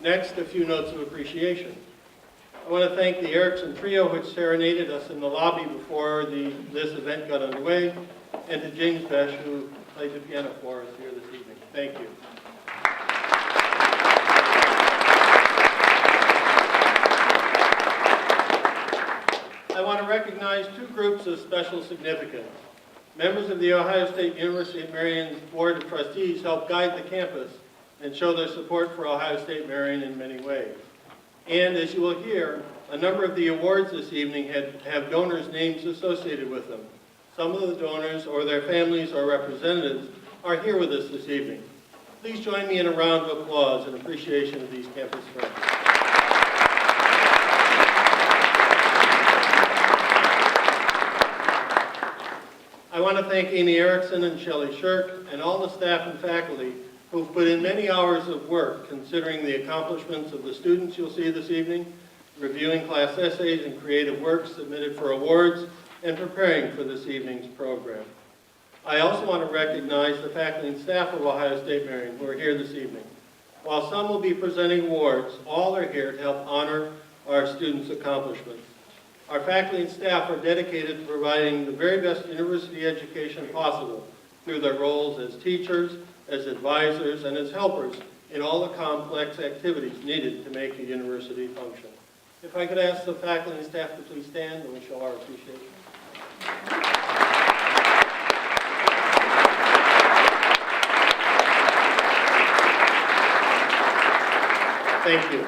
Next, a few notes of appreciation. I want to thank the Erickson Trio, which serenaded us in the lobby before this event got underway, and to James Besh, who played the piano for us here this evening. Thank you. I want to recognize two groups of special significance. Members of the Ohio State University at Marion's Board of Trustees helped guide the campus and show their support for Ohio State Marion in many ways. And as you will hear, a number of the awards this evening have donors' names associated with them. Some of the donors or their families or representatives are here with us this evening. Please join me in a round of applause in appreciation of these campus friends. I want to thank Amy Erickson and Shelley Shirk and all the staff and faculty who've put in many hours of work considering the accomplishments of the students you'll see this evening, reviewing class essays and creative works submitted for awards, and preparing for this evening's program. I also want to recognize the faculty and staff of Ohio State Marion who are here this evening. While some will be presenting awards, all are here to help honor our students' accomplishments. Our faculty and staff are dedicated to providing the very best university education possible through their roles as teachers, as advisors, and as helpers in all the complex activities needed to make a university function. If I could ask the faculty and staff to please stand and we show our appreciation. Thank you.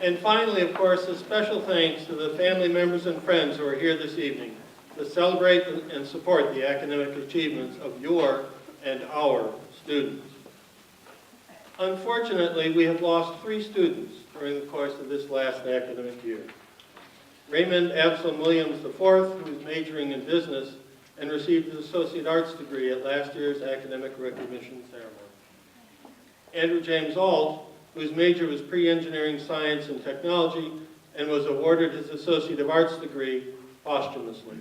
And finally, of course, a special thanks to the family members and friends who are here this evening to celebrate and support the academic achievements of your and our students. Unfortunately, we have lost 3 students during the course of this last academic year. Raymond Absalom Williams IV, who is majoring in business and received his Associate Arts degree at last year's academic recognition ceremony. Andrew James Ault, whose major was pre-engineering science and technology and was awarded his Associate of Arts degree posthumously.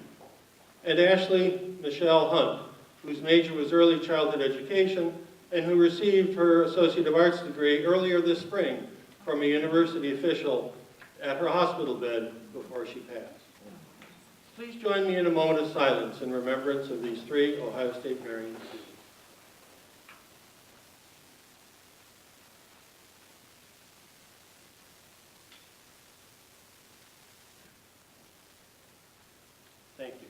And Ashley Michelle Hunt, whose major was early childhood education and who received her Associate of Arts degree earlier this spring from a university official at her hospital bed before she passed. Please join me in a moment of silence in remembrance of these 3 Ohio State Marion students. Thank you.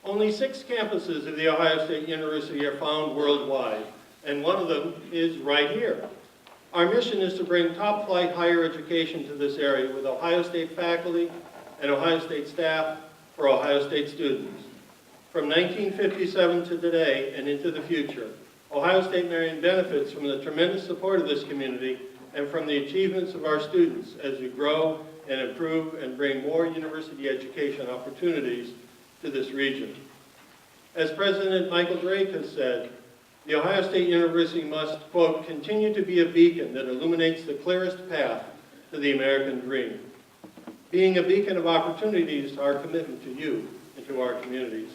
Only 6 campuses of The Ohio State University are found worldwide, and one of them is right here. Our mission is to bring top-flight higher education to this area with Ohio State faculty and Ohio State staff for Ohio State students. From 1957 to today and into the future, Ohio State Marion benefits from the tremendous support of this community and from the achievements of our students as we grow and improve and bring more university education opportunities to this region. As President Michael Drake has said, the Ohio State University must, quote, continue to be a beacon that illuminates the clearest path to the American dream. Being a beacon of opportunities is our commitment to you and to our communities.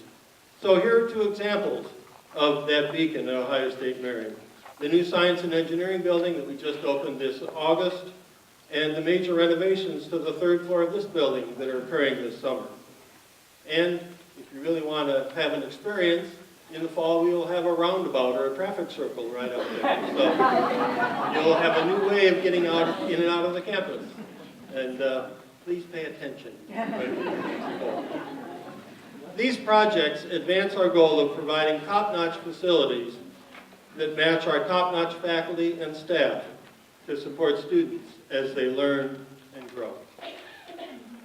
So here are 2 examples of that beacon at Ohio State Marion. The new Science and Engineering building that we just opened this August, and the major renovations to the 3rd floor of this building that are occurring this summer. And if you really want to have an experience, in the fall we will have a roundabout or a traffic circle right out there. So you'll have a new way of getting out in and out of the campus. And please pay attention. These projects advance our goal of providing top-notch facilities that match our top-notch faculty and staff to support students as they learn and grow.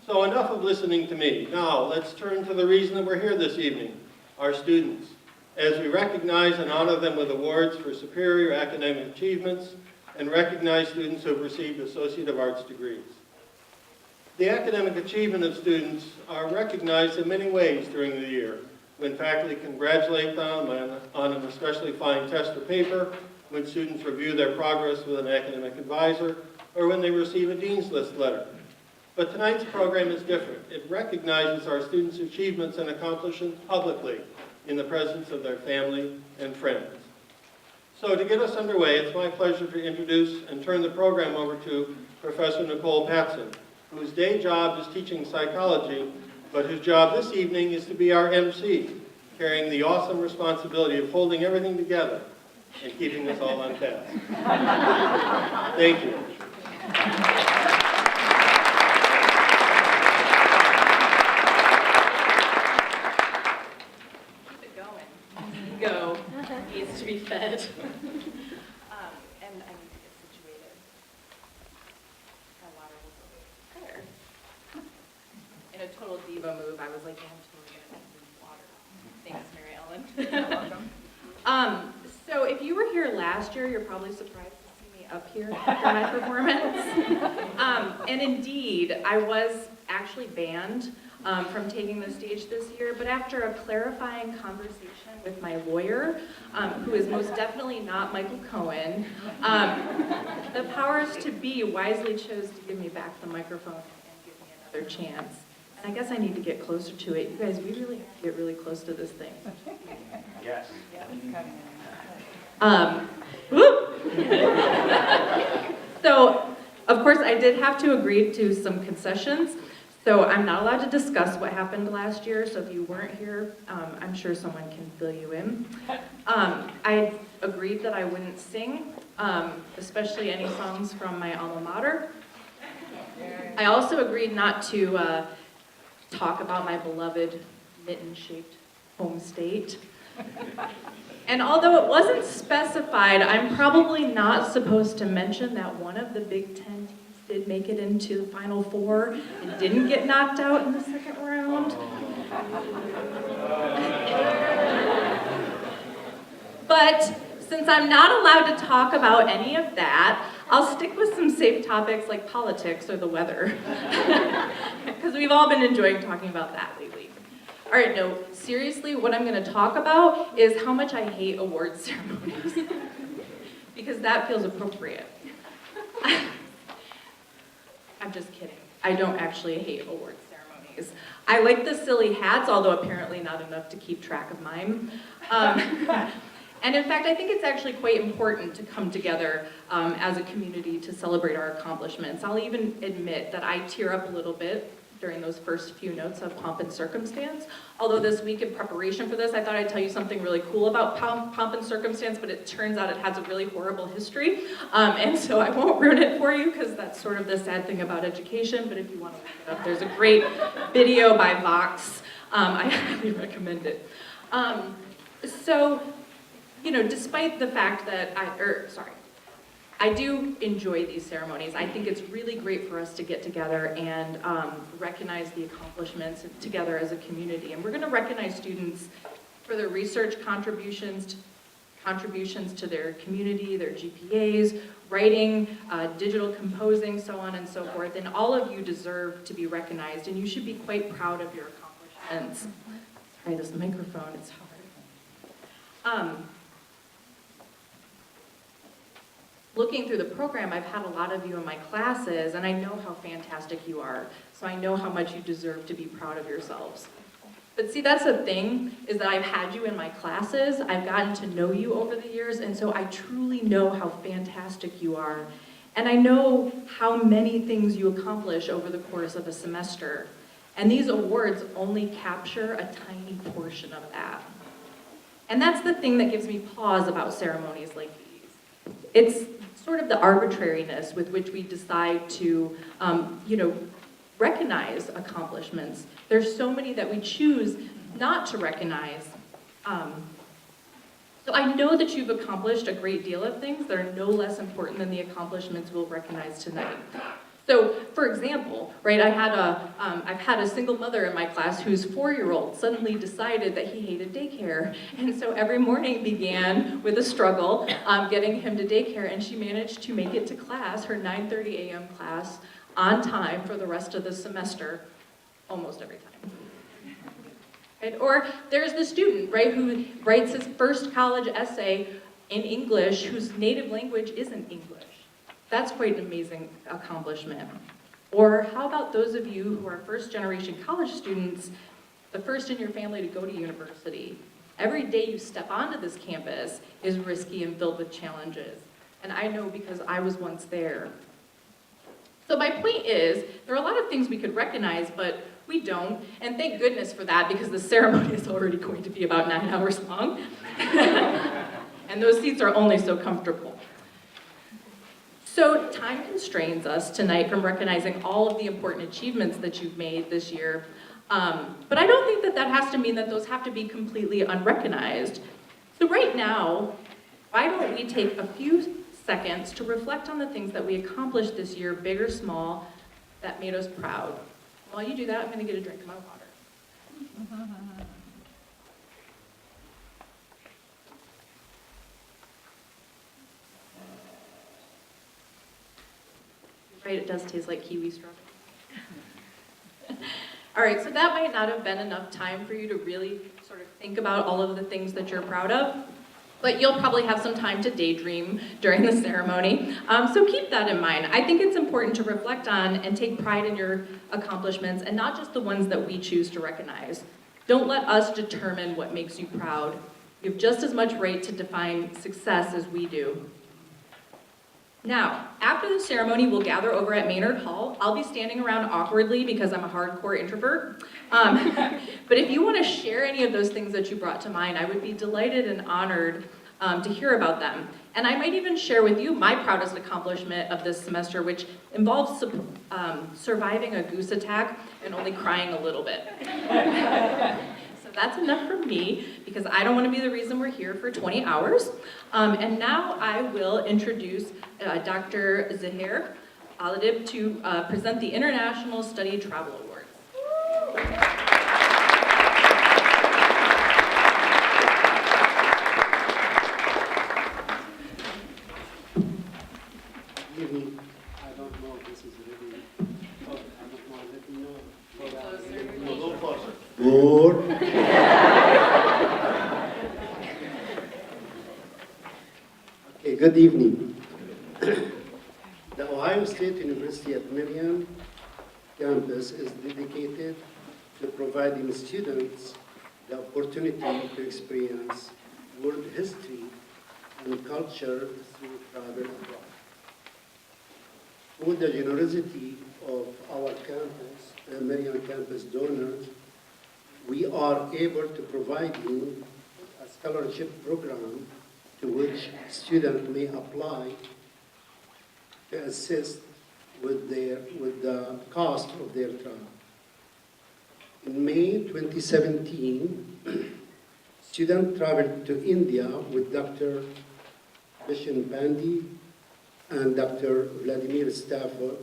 So enough of listening to me. Now let's turn to the reason that we're here this evening, our students, as we recognize and honor them with awards for superior academic achievements and recognize students who have received Associate of Arts degrees. The academic achievement of students are recognized in many ways during the year, when faculty congratulate them on an especially fine test or paper, when students review their progress with an academic advisor, or when they receive a Dean's List letter. But tonight's program is different. It recognizes our students' achievements and accomplishments publicly in the presence of their family and friends. So to get us underway, it's my pleasure to introduce and turn the program over to Professor Nicole Patson, whose day job is teaching psychology, but whose job this evening is to be our MC, carrying the awesome responsibility of holding everything together and keeping us all on task. Thank you. Keep it going. Go. Needs to be fed. And I need to get situated. My water will go there. In a total diva move, I was like, yeah, I'm totally gonna have to drink water. Thanks, Mary Ellen. Welcome. So if you were here last year, you're probably surprised to see me up here after my performance. And indeed, I was actually banned from taking the stage this year, but after a clarifying conversation with my lawyer, who is most definitely not Michael Cohen, the powers to be wisely chose to give me back the microphone and give me another chance. And I guess I need to get closer to it. You guys, we really have to get really close to this thing. Yes. So, of course, I did have to agree to some concessions. So I'm not allowed to discuss what happened last year. So if you weren't here, I'm sure someone can fill you in. I agreed that I wouldn't sing, especially any songs from my alma mater. I also agreed not to talk about my beloved mitten-shaped home state. And although it wasn't specified, I'm probably not supposed to mention that one of the Big Ten teams did make it into the Final Four and didn't get knocked out in the second round. But since I'm not allowed to talk about any of that, I'll stick with some safe topics like politics or the weather. Because we've all been enjoying talking about that lately. All right, no, seriously, what I'm going to talk about is how much I hate award ceremonies. Because that feels appropriate. I'm just kidding. I don't actually hate award ceremonies. I like the silly hats, although apparently not enough to keep track of mine. And in fact, I think it's actually quite important to come together as a community to celebrate our accomplishments. I'll even admit that I tear up a little bit during those first few notes of Pomp and Circumstance. Although this week in preparation for this, I thought I'd tell you something really cool about Pomp and Circumstance, but it turns out it has a really horrible history. And so I won't ruin it for you, because that's sort of the sad thing about education, but if you want to look it up, there's a great video by Vox. I highly recommend it. So, you know, despite the fact that I do enjoy these ceremonies. I think it's really great for us to get together and recognize the accomplishments together as a community. And we're going to recognize students for their research contributions to their community, their GPAs, writing, digital composing, so on and so forth. And all of you deserve to be recognized, and you should be quite proud of your accomplishments. Sorry, this microphone, it's hard. Looking through the program, I've had a lot of you in my classes, and I know how fantastic you are. So I know how much you deserve to be proud of yourselves. But see, that's the thing, is that I've had you in my classes, I've gotten to know you over the years, and so I truly know how fantastic you are. And I know how many things you accomplish over the course of a semester. And these awards only capture a tiny portion of that. And that's the thing that gives me pause about ceremonies like these. It's sort of the arbitrariness with which we decide to, recognize accomplishments. There's so many that we choose not to recognize. So I know that you've accomplished a great deal of things that are no less important than the accomplishments we'll recognize tonight. So, for example, right, I've had a single mother in my class whose 4-year-old suddenly decided that he hated daycare. And so every morning began with a struggle getting him to daycare, and she managed to make it to class, her 9:30 a.m. class, on time for the rest of the semester, almost every time. Right? Or there's the student, right, who writes his first college essay in English, whose native language isn't English. That's quite an amazing accomplishment. Or how about those of you who are first-generation college students, the first in your family to go to university? Every day you step onto this campus is risky and filled with challenges. And I know because I was once there. So my point is, there are a lot of things we could recognize, but we don't. And thank goodness for that, because the ceremony is already going to be about 9 hours long. And those seats are only so comfortable. So time constrains us tonight from recognizing all of the important achievements that you've made this year. But I don't think that that has to mean that those have to be completely unrecognized. So right now, why don't we take a few seconds to reflect on the things that we accomplished this year, big or small, that made us proud. While you do that, I'm going to get a drink of my water. Right, it does taste like kiwi strawberry. All right, so that might not have been enough time for you to really sort of think about all of the things that you're proud of, but you'll probably have some time to daydream during the ceremony. So keep that in mind. I think it's important to reflect on and take pride in your accomplishments, and not just the ones that we choose to recognize. Don't let us determine what makes you proud. You have just as much right to define success as we do. Now, after the ceremony, we'll gather over at Maynard Hall. I'll be standing around awkwardly because I'm a hardcore introvert. But if you want to share any of those things that you brought to mind, I would be delighted and honored to hear about them. And I might even share with you my proudest accomplishment of this semester, which involves surviving a goose attack and only crying a little bit. So that's enough from me, because I don't want to be the reason we're here for 20 hours. And now I will introduce Dr. Zahir Aladib to present the International Study Travel Awards. I don't know if this is really, I don't know, let me know. A little closer. Good. Okay, good evening. The Ohio State University at Marion campus is dedicated to providing students the opportunity to experience world history and culture through travel abroad. With the generosity of our campus, Marion campus donors, we are able to provide you a scholarship program to which students may apply to assist with the cost of their travel. In May 2017, students traveled to India with Dr. Vishen Pandey and Dr. Vladimir Stafford.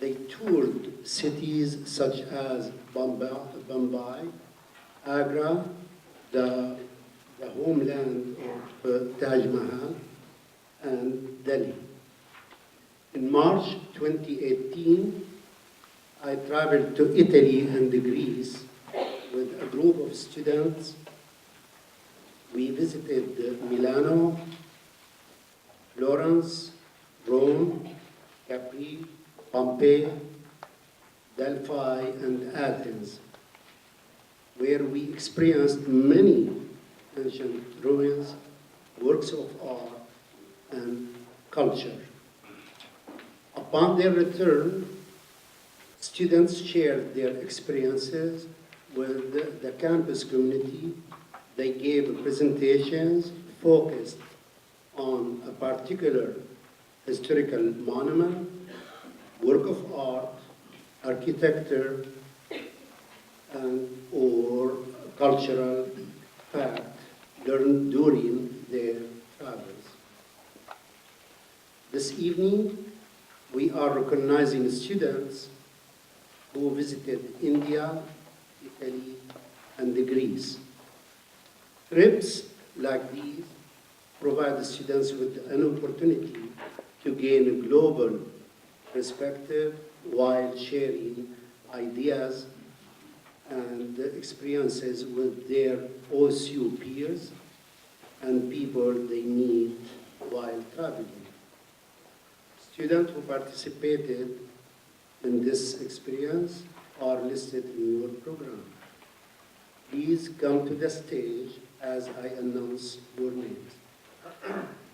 They toured cities such as Bombay, Agra, the homeland of Taj Mahal, and Delhi. In March 2018, I traveled to Italy and Greece with a group of students. We visited Milano, Florence, Rome, Capri, Pompeii, Delphi, and Athens, where we experienced many ancient ruins, works of art, and culture. Upon their return, students shared their experiences with the campus community. They gave presentations focused on a particular historical monument, work of art, architecture, and or cultural fact learned during their travels. This evening, we are recognizing students who visited India, Italy, and Greece. Trips like these provide the students with an opportunity to gain a global perspective while sharing ideas and experiences with their OSU peers and people they meet while traveling. Students who participated in this experience are listed in your program. Please come to the stage as I announce your names.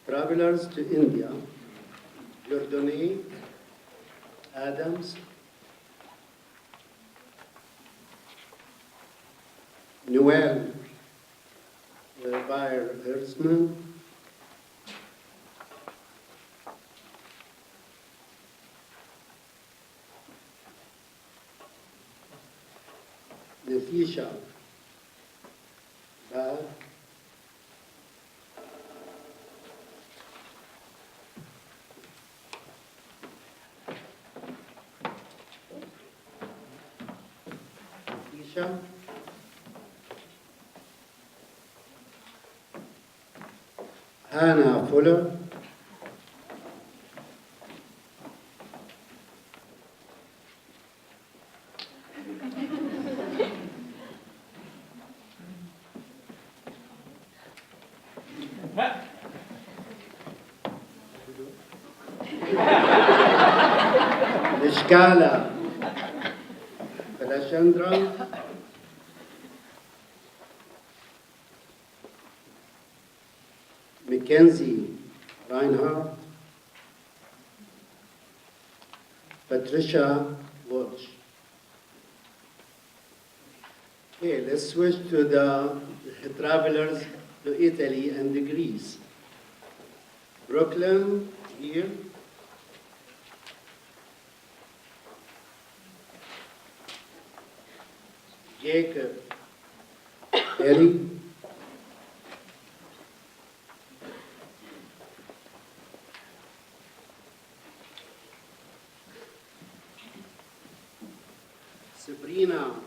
Travelers to India, Yordani, Adams, Noel, Bayer Herzman, Nafisha, Ba, Nafisha, Hannah Fuller, Nishkala, Kalachandra, Mackenzie Reinhardt, Patricia Walsh. Okay, let's switch to the travelers to Italy and Greece. Brooklyn, here. Jacob, Eric, Sabrina,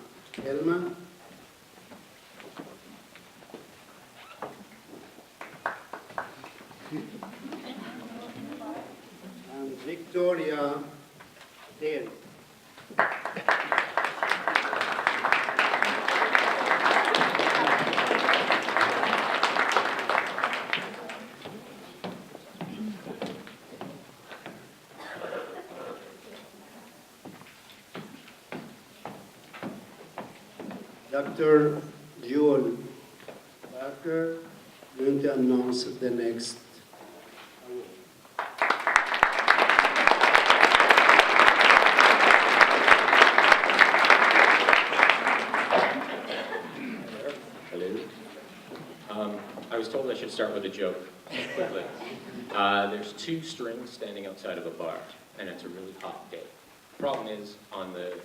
Elma, and Victoria, Dale. Dr. Joel Barker going to announce the next award. Hello. I was told I should start with a joke quickly. There's two strings standing outside of a bar, and it's a really hot day. The problem is, on the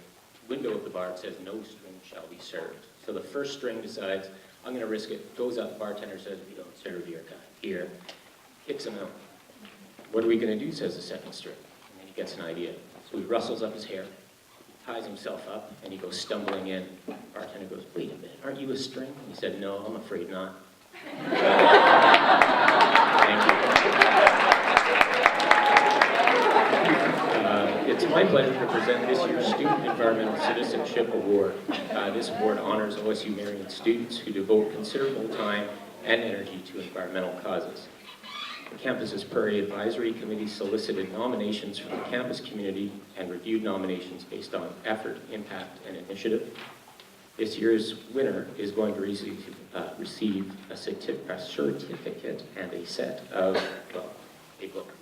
window of the bar, it says, "No string shall be served." So the first string decides, I'm going to risk it, goes up, the bartender says, "We don't serve your guy here," kicks him out. "What are we going to do?" says the second string. And then he gets an idea. So he rustles up his hair, ties himself up, and he goes stumbling in. The bartender goes, "Wait a minute, aren't you a string?" And he said, "No, I'm afraid not." Thank you. It's my pleasure to present this year's Student Environmental Citizenship Award. This award honors OSU Marion students who devote considerable time and energy to environmental causes. The campus's Prairie Advisory Committee solicited nominations from the campus community and reviewed nominations based on effort, impact, and initiative. This year's winner is going to receive a certificate and a set of, well, a book.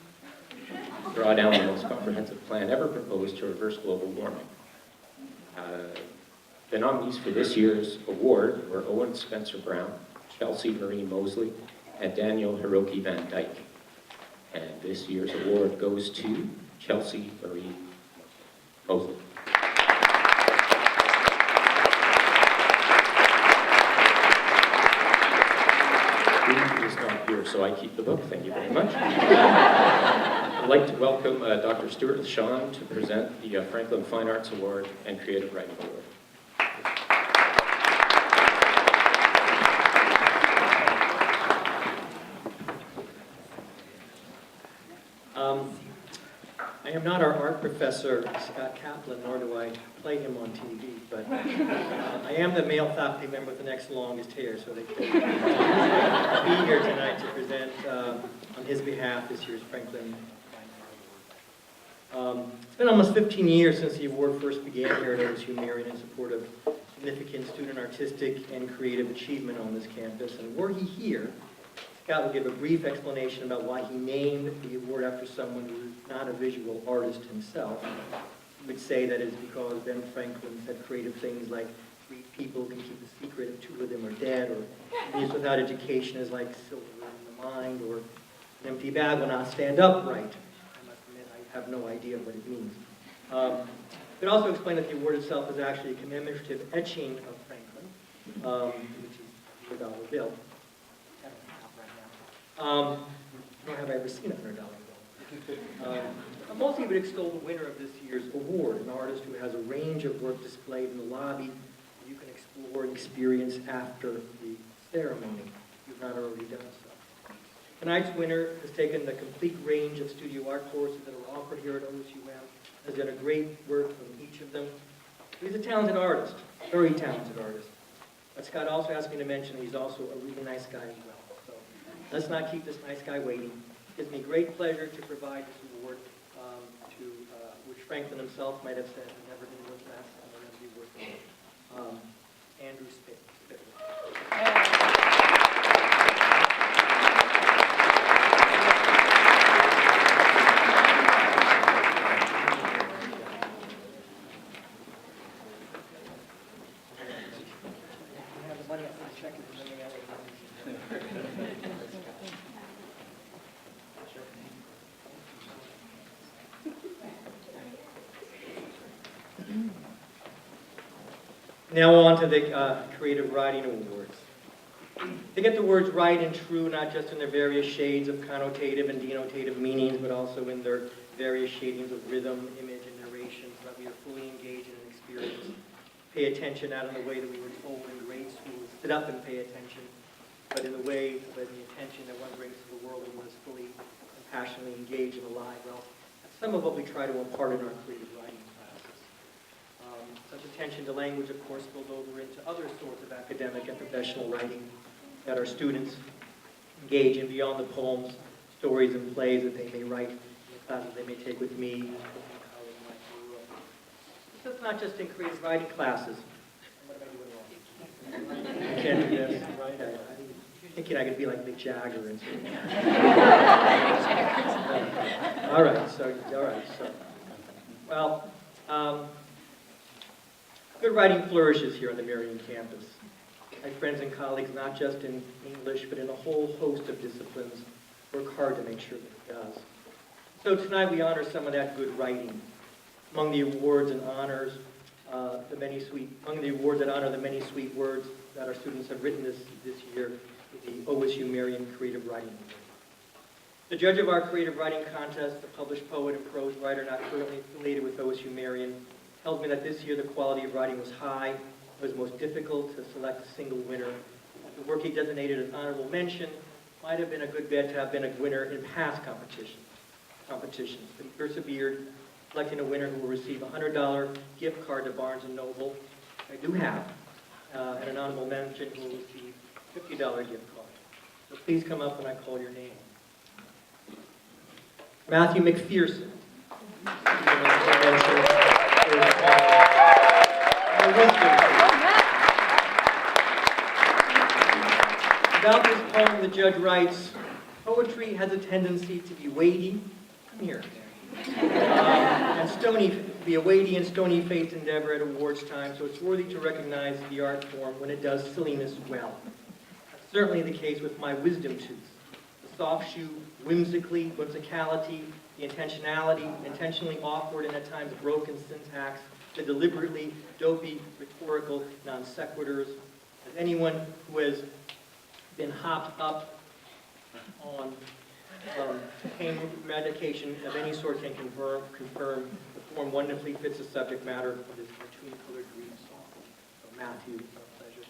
Draw down the most comprehensive plan ever proposed to reverse global warming. The nominees for this year's award were Owen Spencer Brown, Chelsea Marie Mosley, and Daniel Hiroki Van Dyke. And this year's award goes to Chelsea Marie Mosley. He is not here, so I keep the book. Thank you very much. I'd like to welcome Dr. Stuart Sean to present the Franklin Fine Arts Award and Creative Writing Award. I am not our art professor, Scott Kaplan, nor do I play him on TV, but I am the male faculty member with the next longest hair, so they can be here tonight to present on his behalf this year's Franklin. It's been almost 15 years since the award first began here at OSU Marion in support of significant student artistic and creative achievement on this campus. And were he here, Scott will give a brief explanation about why he named the award after someone who is not a visual artist himself. He would say that it's because Ben Franklin said creative things like 3 people can keep a secret if 2 of them are dead, or these without education is like silver in the mind, or an empty bag will not stand upright. I must admit, I have no idea what it means. It also explained that the award itself is actually a commemorative etching of Franklin, which is a $100 bill. I don't have right now. Nor have I ever seen a $100 bill. Mostly would extol the winner of this year's award, an artist who has a range of work displayed in the lobby you can explore and experience after the ceremony, if you've not already done so. Tonight's winner has taken the complete range of studio art courses that are offered here at OSUM, has done a great work on each of them. He's a talented artist, very talented artist. But Scott also asked me to mention he's also a really nice guy as well. So let's not keep this nice guy waiting. It gives me great pleasure to provide this award to which Franklin himself might have said, I've never been worth less, and I'll never be worth more. Andrew Spitz. Now on to the Creative Writing Awards. They get the words right and true, not just in their various shades of connotative and denotative meanings, but also in their various shadings of rhythm, image, and narration, so that we are fully engaged in an experience. Pay attention, not in the way that we were told in grade school, sit up and pay attention, but in the way, but in the attention that one brings to the world and one is fully and passionately engaged and alive. Well, that's some of what we try to impart in our creative writing classes. Such attention to language, of course, spills over into other sorts of academic and professional writing that our students engage in beyond the poems, stories, and plays that they may write in the classes they may take with me. It's not just in creative writing classes. What am I doing wrong? I can't do this, right? I'm thinking I could be like Mick Jagger and so. All right, so, well, good writing flourishes here on the Marion campus. My friends and colleagues, not just in English, but in a whole host of disciplines, work hard to make sure that it does. So tonight we honor some of that good writing. Among the awards and honors, among the awards that honor the many sweet words that our students have written this year, is the OSU Marion Creative Writing Award. The judge of our creative writing contest, a published poet and prose writer not currently affiliated with OSU Marion, tells me that this year the quality of writing was high. It was most difficult to select a single winner. The work he designated as honorable mention might have been a good bet to have been a winner in past competitions. But he persevered, selecting a winner who will receive a $100 gift card to Barnes & Noble, I do have, and an honorable mention who will receive a $50 gift card. So please come up when I call your name. Matthew McPherson. About this poem, the judge writes, poetry has a tendency to be weighty, come here, and be a weighty and stony-faced endeavor at awards time, so it's worthy to recognize the art form when it does silliness well. That's certainly the case with my wisdom tooth. The soft shoe, whimsicality, the intentionality, intentionally awkward and at times broken syntax, the deliberately dopey rhetorical non sequiturs. As anyone who has been hopped up on pain medication of any sort can confirm the form wonderfully fits the subject matter of this cartoon-colored dream song. So Matthew, it's our pleasure.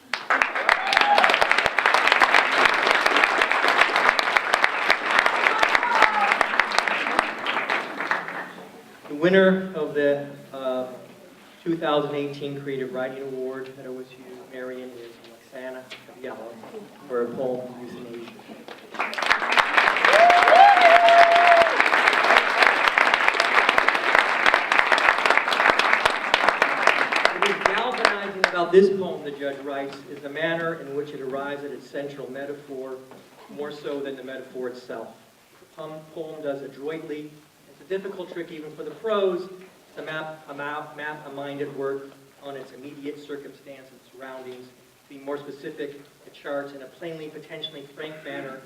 The winner of the 2018 Creative Writing Award at OSU Marion is Roxana Caviello for a poem, Euthanasia. It is galvanizing about About this poem, the judge writes, is the manner in which it arrives at its central metaphor, more so than the metaphor itself. The poem does adroitly. It's a difficult trick even for the prose to map a mind at work on its immediate circumstance and surroundings. To be more specific, it charts in a plainly, potentially frank manner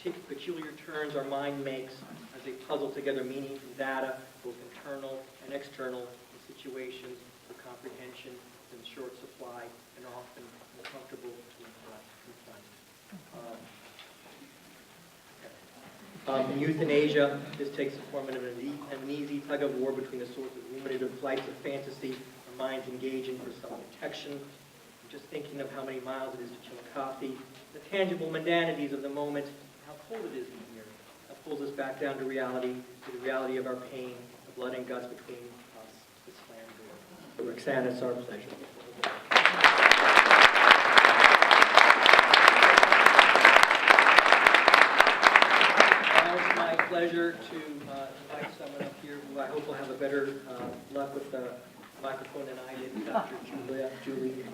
the peculiar turns our mind makes as they puzzle together meaning from data, both internal and external, in situations for comprehension in short supply and often uncomfortable to confront. In euthanasia, this takes the form of an uneasy tug-of-war between the sorts of ruminative flights of fantasy our minds engaging for self-protection. I'm just thinking of how many miles it is to chill coffee, the tangible mundanities of the moment, how cold it is in here. That pulls us back down to reality, to the reality of our pain, the blood and guts between us, the slam door. Roxanne, it's our pleasure. It's my pleasure to invite someone up here who I hope will have a better luck with the microphone than I did, Dr. Julie.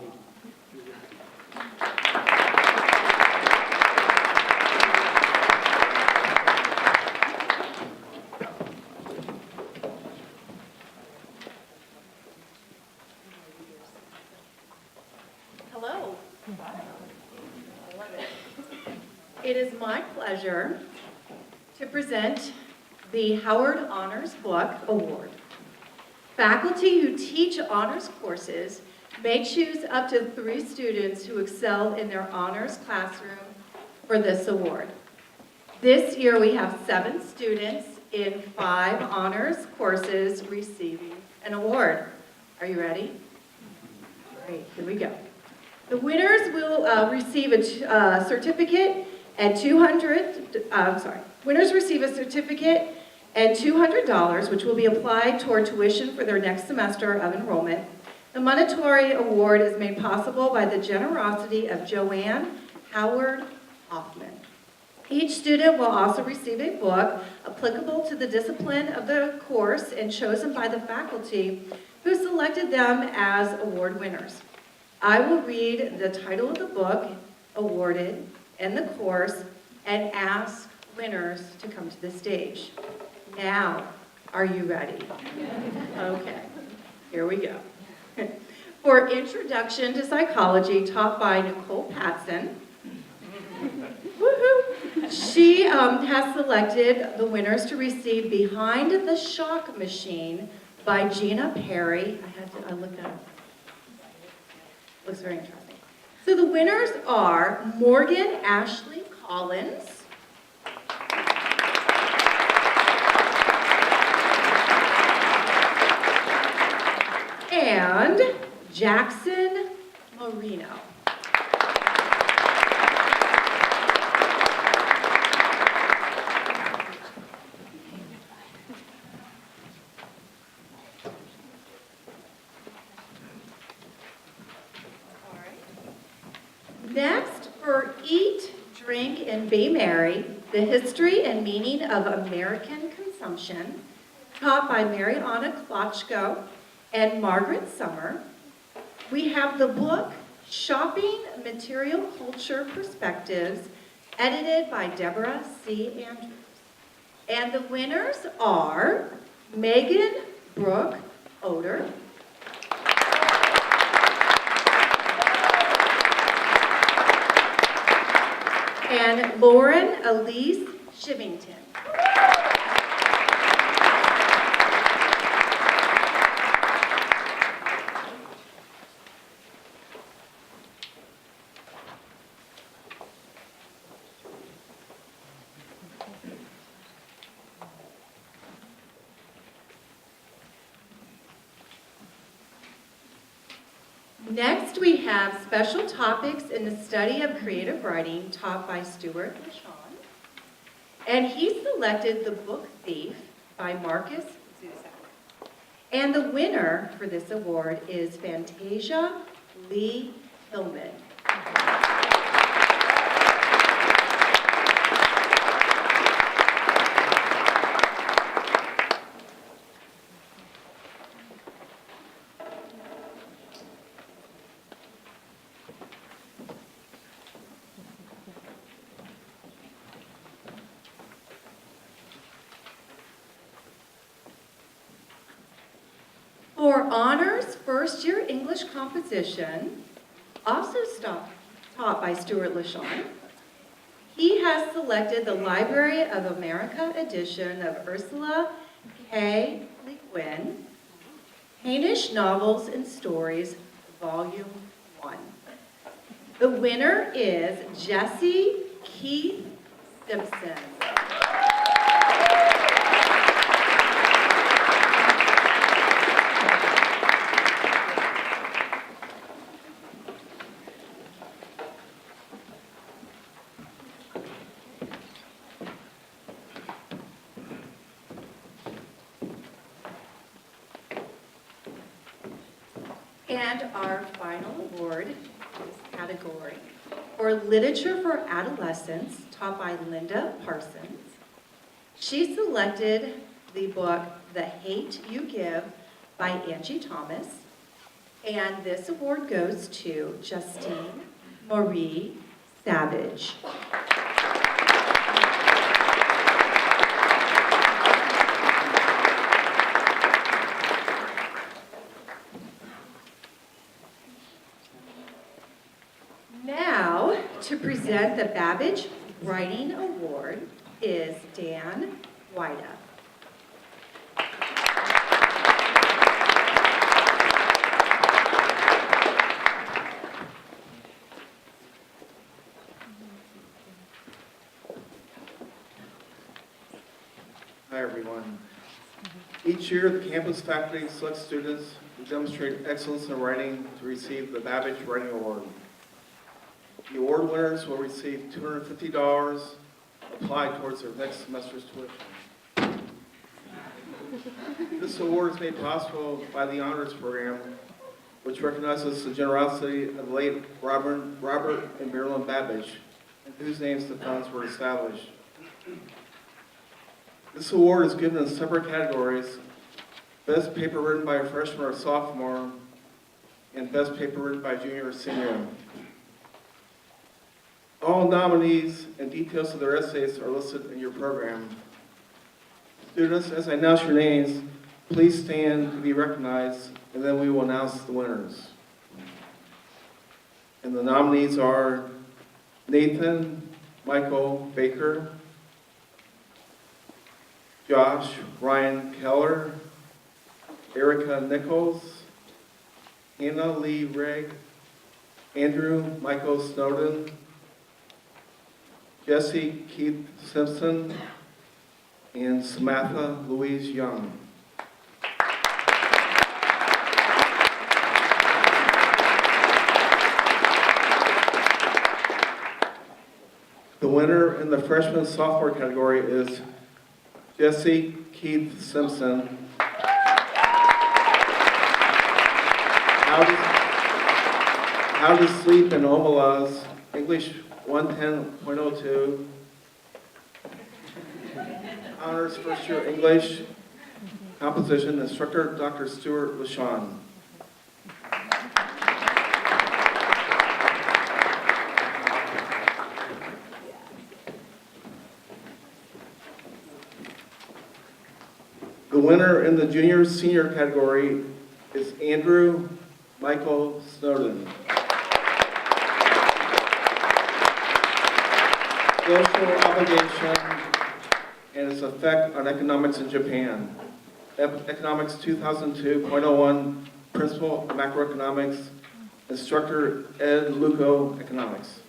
Hello. It is my pleasure to present the Howard Honors Book Award. Faculty who teach honors courses may choose up to 3 students who excel in their honors classroom for this award. This year we have 7 students in 5 honors courses receiving an award. Are you ready? Great, here we go. The winners will receive a certificate and winners receive a certificate and $200, which will be applied toward tuition for their next semester of enrollment. The monetary award is made possible by the generosity of Joanne Howard Hoffman. Each student will also receive a book applicable to the discipline of the course and chosen by the faculty who selected them as award winners. I will read the title of the book awarded and the course and ask winners to come to the stage. Now, are you ready? Okay, here we go. For Introduction to Psychology, taught by Nicole Patson. Woohoo! She has selected the winners to receive Behind the Shock Machine by Gina Perry. I looked that up. Looks very interesting. So the winners are Morgan Ashley Collins, and Jackson Marino. Next, for Eat, Drink, and Be Merry, the history and meaning of American consumption, taught by Mariana Klotchko and Margaret Summer. We have the book Shopping Material Culture Perspectives, edited by Deborah C. Andrews. And the winners are Megan Brooke Oder, and Lauren Elise Shivington. Next, we have special topics in the study of creative writing taught by Stuart LaShawn. And he selected The Book Thief by Marcus Zusak. And the winner for this award is Fantasia Lee Hillman. honors first-year English composition, also taught by Stuart LaShawn, he has selected the Library of America edition of Ursula K. Le Guin, Hainish Novels and Stories, Volume 1. The winner is Jesse Keith Simpson. And our final award in this category for Literature for Adolescents, taught by Linda Parsons. She selected the book The Hate You Give by Angie Thomas. And this award goes to Justine Marie Savage. Now, to present the Babbage Writing Award is Dan Wida. Hi, everyone. Each year, the campus faculty selects students who demonstrate excellence in writing to receive the Babbage Writing Award. The award winners will receive $250 applied towards their next semester's tuition. This award is made possible by the Honors Program, which recognizes the generosity of the late Robert and Marilyn Babbage, in whose names the funds were established. This award is given in separate categories: Best Paper Written by a Freshman or Sophomore, and Best Paper Written by a Junior or Senior. All nominees and details of their essays are listed in your program. Students, as I announce your names, please stand to be recognized, and then we will announce the winners. And the nominees are Nathan Michael Baker, Josh Ryan Keller, Erica Nichols, Hannah Lee Rigg, Andrew Michael Snowden, Jesse Keith Simpson, and Samantha Louise Young. The winner in the freshman-sophomore category is Jesse Keith Simpson. How to Sleep in Omalas, English 110.02. Honors first year English, composition, instructor Dr. Stuart LaShawn. The winner in the junior-senior category is Andrew Michael Snowden. Social Obligation and its Effect on Economics in Japan. Economics 2002.01, Principle of Macroeconomics, Instructor Ed Luco, Economics.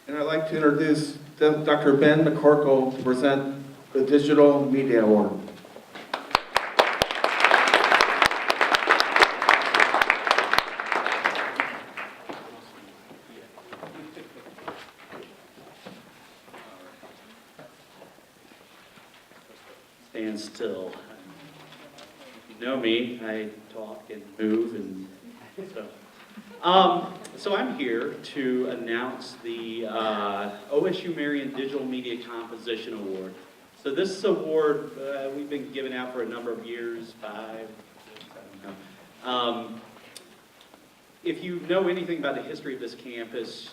And I'd like to introduce Dr. Ben McCorkle to present the Digital Media Award. Stand still. If you know me, I talk and move and so. So I'm here to announce the OSU Marion Digital Media Composition Award. So this award we've been giving out for a number of years, 5, 6, I don't know. if you know anything about the history of this campus,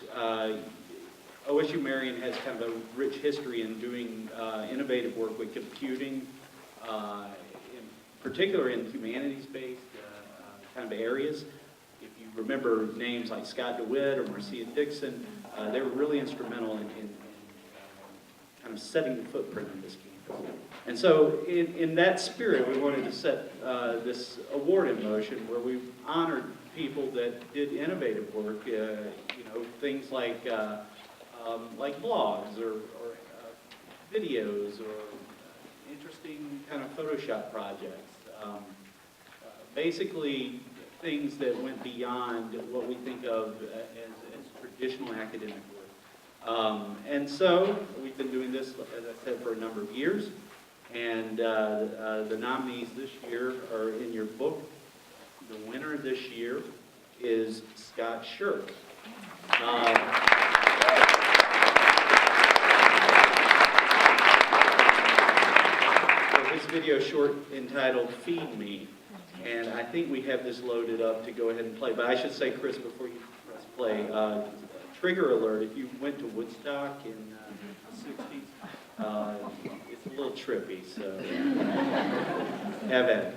OSU Marion has kind of a rich history in doing innovative work with computing, in particular in humanities-based kind of areas. If you remember names like Scott DeWitt or Marcia Dixon, they were really instrumental in kind of setting the footprint of this campus. And so in that spirit, we wanted to set this award in motion where we honored people that did innovative work, things like blogs or videos or interesting kind of Photoshop projects. Basically, things that went beyond what we think of as traditional academic work. And so we've been doing this, as I said, for a number of years. And the nominees this year are in your book. The winner this year is Scott Shirk. His video short entitled Feed Me. And I think we have this loaded up to go ahead and play. But I should say, Chris, before you press play, trigger alert, if you went to Woodstock in the 60s, it's a little trippy, so have at it.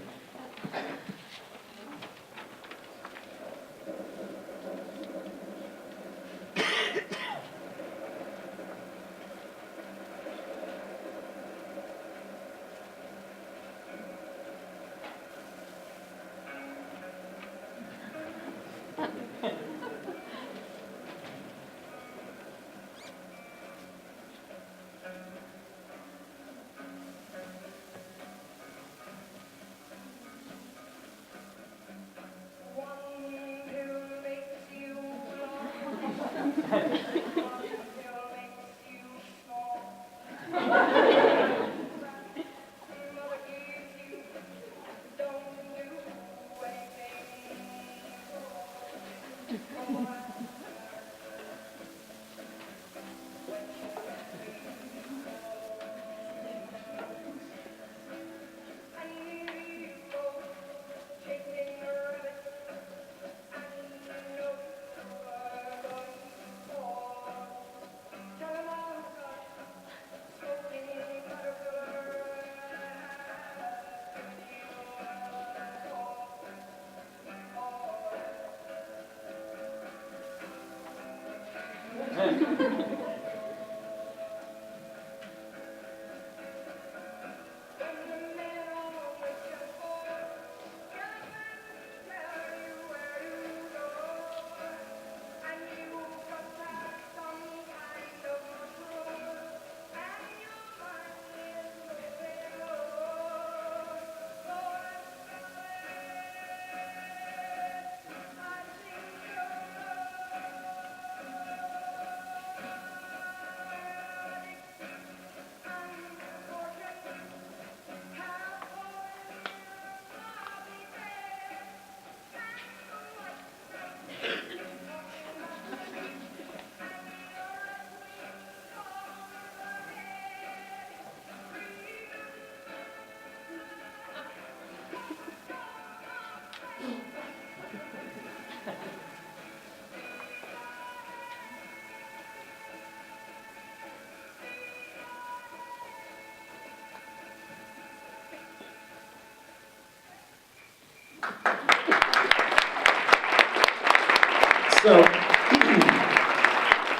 So,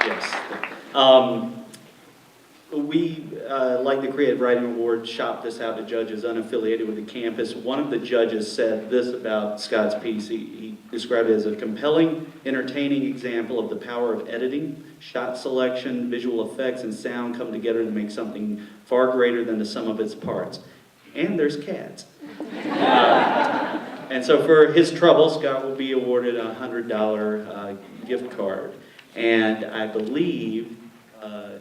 yes, we, like the Creative Writing Award, shopped this out to judges unaffiliated with the campus. One of the judges said this about Scott's piece. He described it as a compelling, entertaining example of the power of editing, shot selection, visual effects, and sound come together to make something far greater than the sum of its parts. And there's cats. And so for his trouble, Scott will be awarded a $100 gift card. And I believe, oh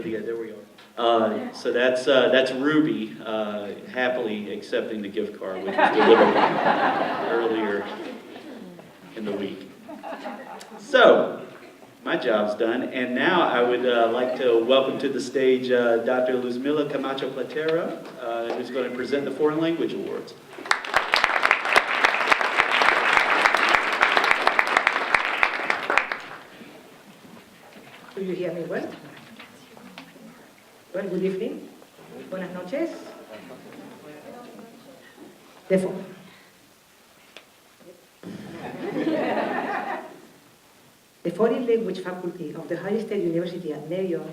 yeah, there we are. So that's Ruby happily accepting the gift card, which was delivered earlier in the week. So, my job's done, and now I would like to welcome to the stage Dr. Luzmila Camacho Platero, who's going to present the Foreign Language Awards. Do you hear me well? Well, good evening. Buenas noches. Therefore, the Foreign Language Faculty of the Ohio State University at Morrill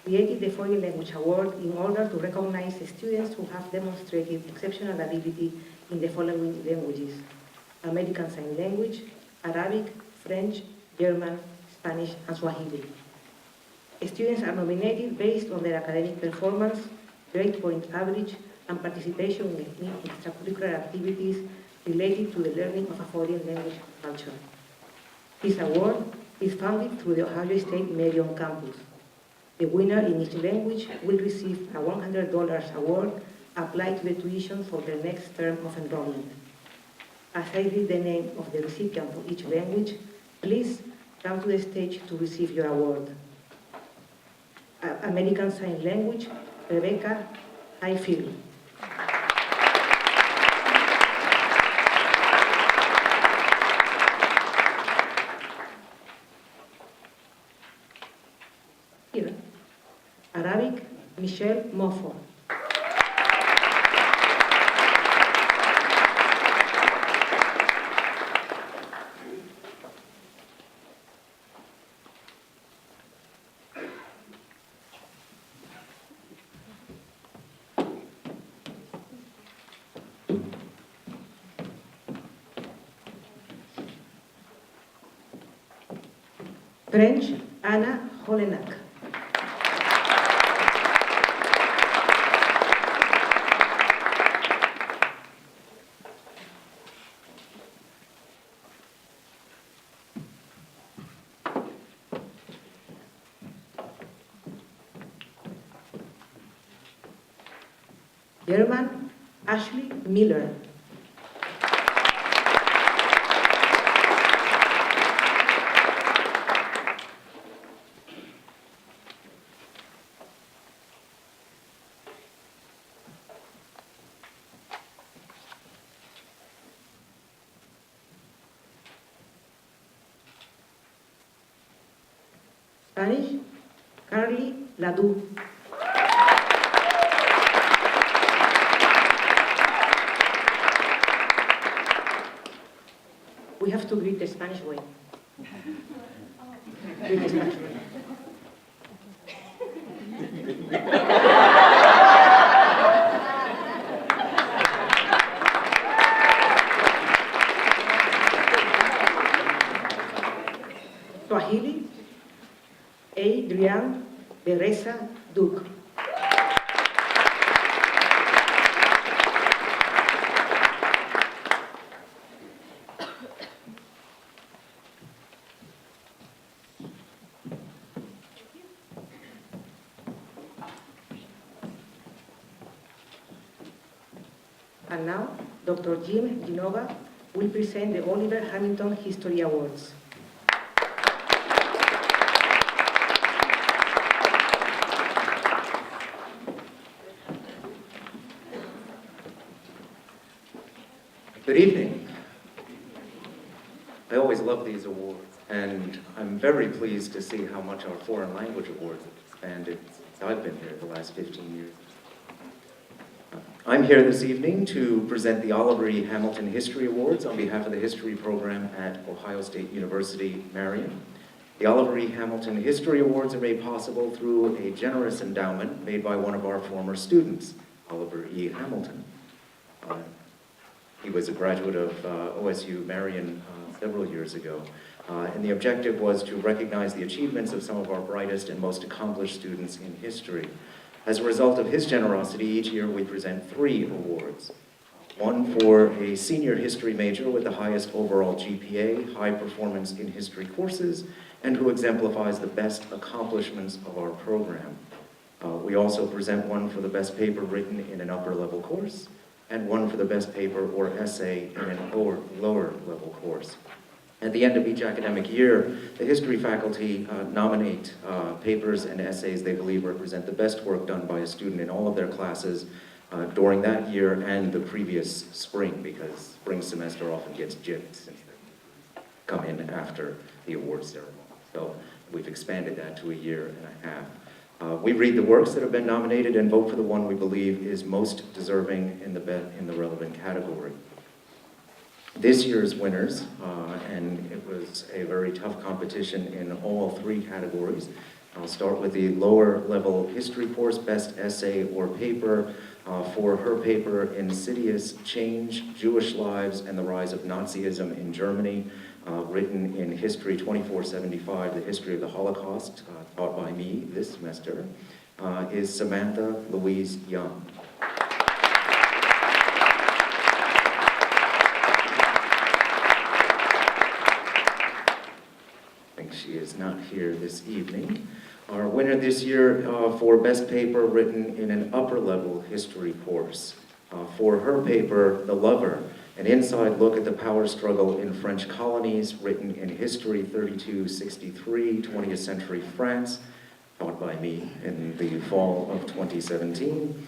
created the Foreign Language Award in order to recognize students who have demonstrated exceptional ability in the following languages: American Sign Language, Arabic, French, German, Spanish, and Swahili. Students are nominated based on their academic performance, grade point average, and participation in extracurricular activities related to the learning of a foreign language culture. This award is funded through the Ohio State Morrill campus. The winner in each language will receive a $100 award applied to the tuition for their next term of enrollment. As I read the name of the recipient for each language, please come to the stage to receive your award. American Sign Language, Rebecca Highfield. Here. Arabic, Michelle Moffo. French, Anna Holenak. German, Ashley Miller. Spanish, Carly Ladu. We have to greet the Spanish way. Greet the Spanish way. Swahili, Adrian Bereza Duke. And now, Dr. Jim Genova will present the Oliver Hamilton History Awards. Good evening. I always love these awards, and I'm very pleased to see how much our foreign language awards have expanded since I've been here the last 15 years. I'm here this evening to present the Oliver E. Hamilton History Awards on behalf of the history program at Ohio State University, Marion. The Oliver E. Hamilton History Awards are made possible through a generous endowment made by one of our former students, Oliver E. Hamilton. He was a graduate of OSU Marion several years ago, and the objective was to recognize the achievements of some of our brightest and most accomplished students in history. As a result of his generosity, each year we present 3 awards. One for a senior history major with the highest overall GPA, high performance in history courses, and who exemplifies the best accomplishments of our program. We also present one for the best paper written in an upper level course, and one for the best paper or essay in an lower level course. At the end of each academic year, the history faculty nominate papers and essays they believe represent the best work done by a student in all of their classes during that year and the previous spring, because spring semester often gets gypped since they come in after the award ceremony. So We've expanded that to a year and a half. We read the works that have been nominated and vote for the one we believe is most deserving in the relevant category. This year's winners, and it was a very tough competition in all 3 categories. I'll start with the lower level history course, best essay or paper, for her paper, Insidious Change, Jewish Lives and the Rise of Nazism in Germany, written in History 2475, the history of the Holocaust, taught by me this semester, is Samantha Louise Young. She is not here this evening. Our winner this year for Best Paper written in an upper-level history course. For her paper, The Lover, an inside look at the power struggle in French colonies, written in History 3263, 20th Century France, taught by me in the fall of 2017.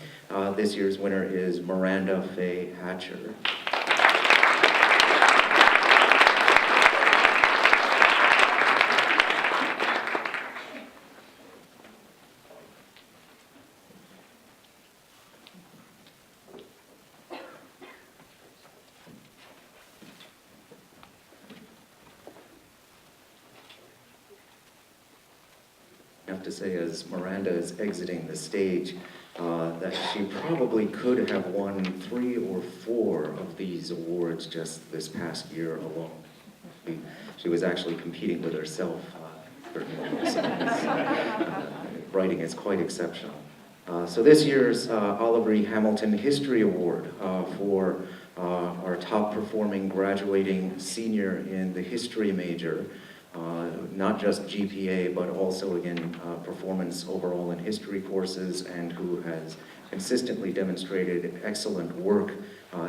This year's winner is Miranda Faye Hatcher. I have to say, as Miranda is exiting the stage, that she probably could have won 3 or 4 of these awards just this past year alone. She was actually competing with herself. Writing is quite exceptional. So this year's Oliver E. Hamilton History Award for our top performing graduating senior in the history major. Not just GPA, but also, again, performance overall in history courses, and who has consistently demonstrated excellent work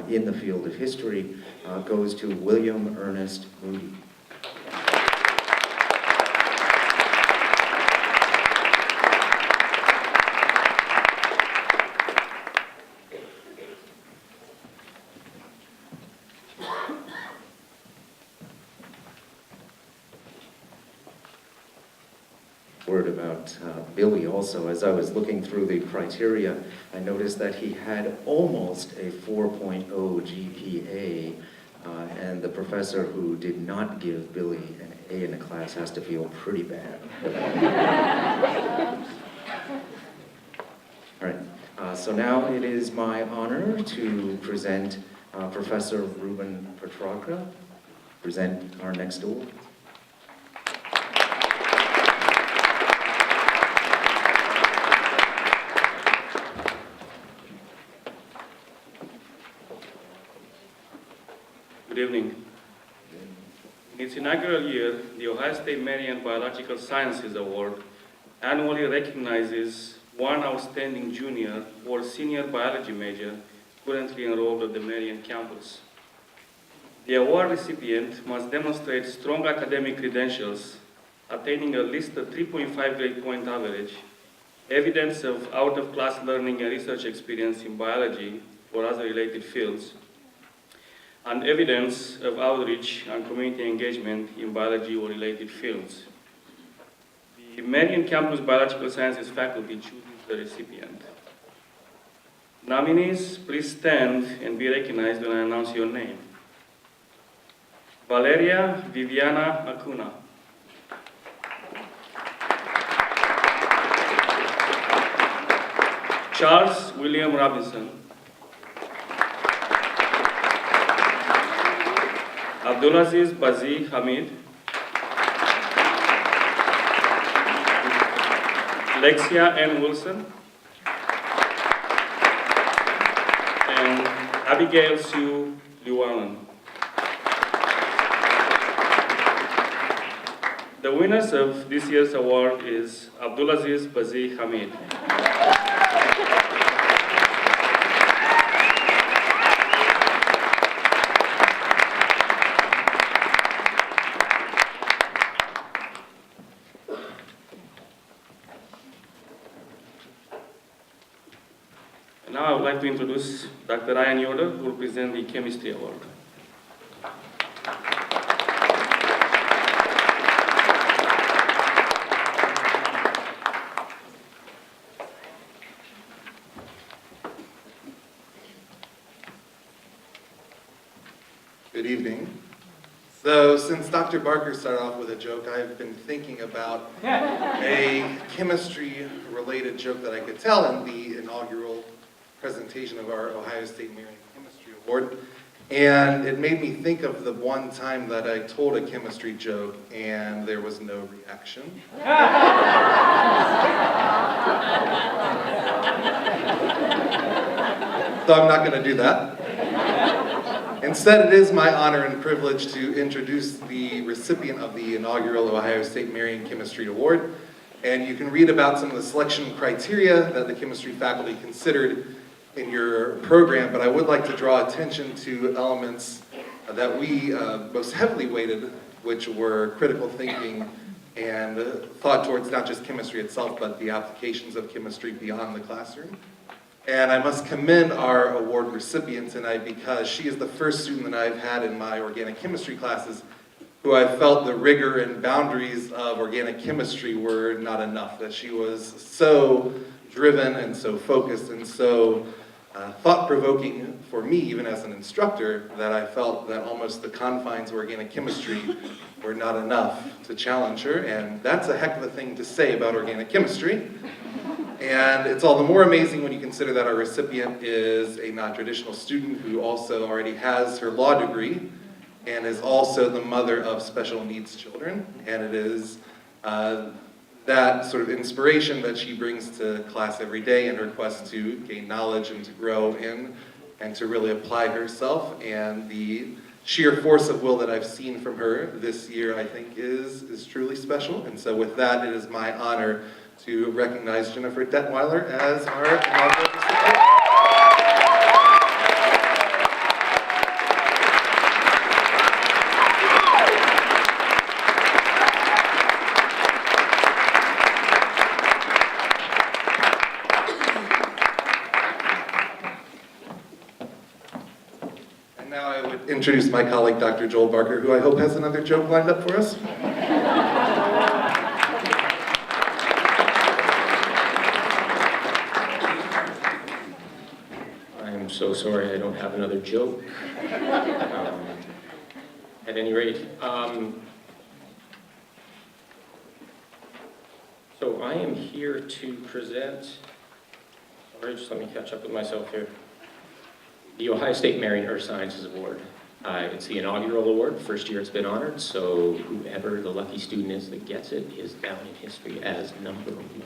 in the field of history, goes to William Ernest Moody. Word about Billy also. As I was looking through the criteria, I noticed that he had almost a 4.0 GPA, and the professor who did not give Billy an A in the class has to feel pretty bad. All right, so now it is my honor to present Professor Ruben Petrarca, present our next award. Good evening. In its inaugural year, the Ohio State Marian Biological Sciences Award annually recognizes one outstanding junior or senior biology major currently enrolled at the Marian campus. The award recipient must demonstrate strong academic credentials, attaining at least a 3.5 grade point average, evidence of out-of-class learning and research experience in biology or other related fields, and evidence of outreach and community engagement in biology or related fields. The Marian Campus Biological Sciences faculty chooses the recipient. Nominees, please stand and be recognized when I announce your name. Valeria Viviana Acuna. Charles William Robinson. Abdulaziz Bazi Hamid. Lexia N. Wilson. And Abigail Sue Llewellyn. The winners of this year's award is Abdulaziz Bazi Hamid. Now I would like to introduce Dr. Ryan Yoder, who will present the Chemistry Award. Good evening. So since Dr. Barker started off with a joke, I've been thinking about a chemistry-related joke that I could tell in the inaugural presentation of our Ohio State Marion Chemistry Award. And it made me think of the one time that I told a chemistry joke and there was no reaction. So I'm not going to do that. Instead, it is my honor and privilege to introduce the recipient of the inaugural Ohio State Marion Chemistry Award. And you can read about some of the selection criteria that the chemistry faculty considered in your program, but I would like to draw attention to elements that we most heavily weighted, which were critical thinking and thought towards not just chemistry itself, but the applications of chemistry beyond the classroom. And I must commend our award recipient tonight because she is the first student that I've had in my organic chemistry classes who I felt the rigor and boundaries of organic chemistry were not enough, that she was so driven and so focused and so thought-provoking for me, even as an instructor, that I felt that almost the confines of organic chemistry were not enough to challenge her, and that's a heck of a thing to say about organic chemistry. And it's all the more amazing when you consider that our recipient is a non-traditional student who also already has her law degree and is also the mother of special needs children. And it is that sort of inspiration that she brings to class every day in her quest to gain knowledge and to grow in and to really apply herself. And the sheer force of will that I've seen from her this year, I think, is truly special. And so with that, it is my honor to recognize Jennifer Detweiler as our inaugural recipient. And now I would introduce my colleague, Dr. Joel Barker, who I hope has another joke lined up for us. I'm so sorry I don't have another joke. At any rate, so I am here to present, sorry, just let me catch up with myself here, the Ohio State Marion Earth Sciences Award. It's the inaugural award, first year it's been honored, so whoever the lucky student is that gets it is down in history as number one.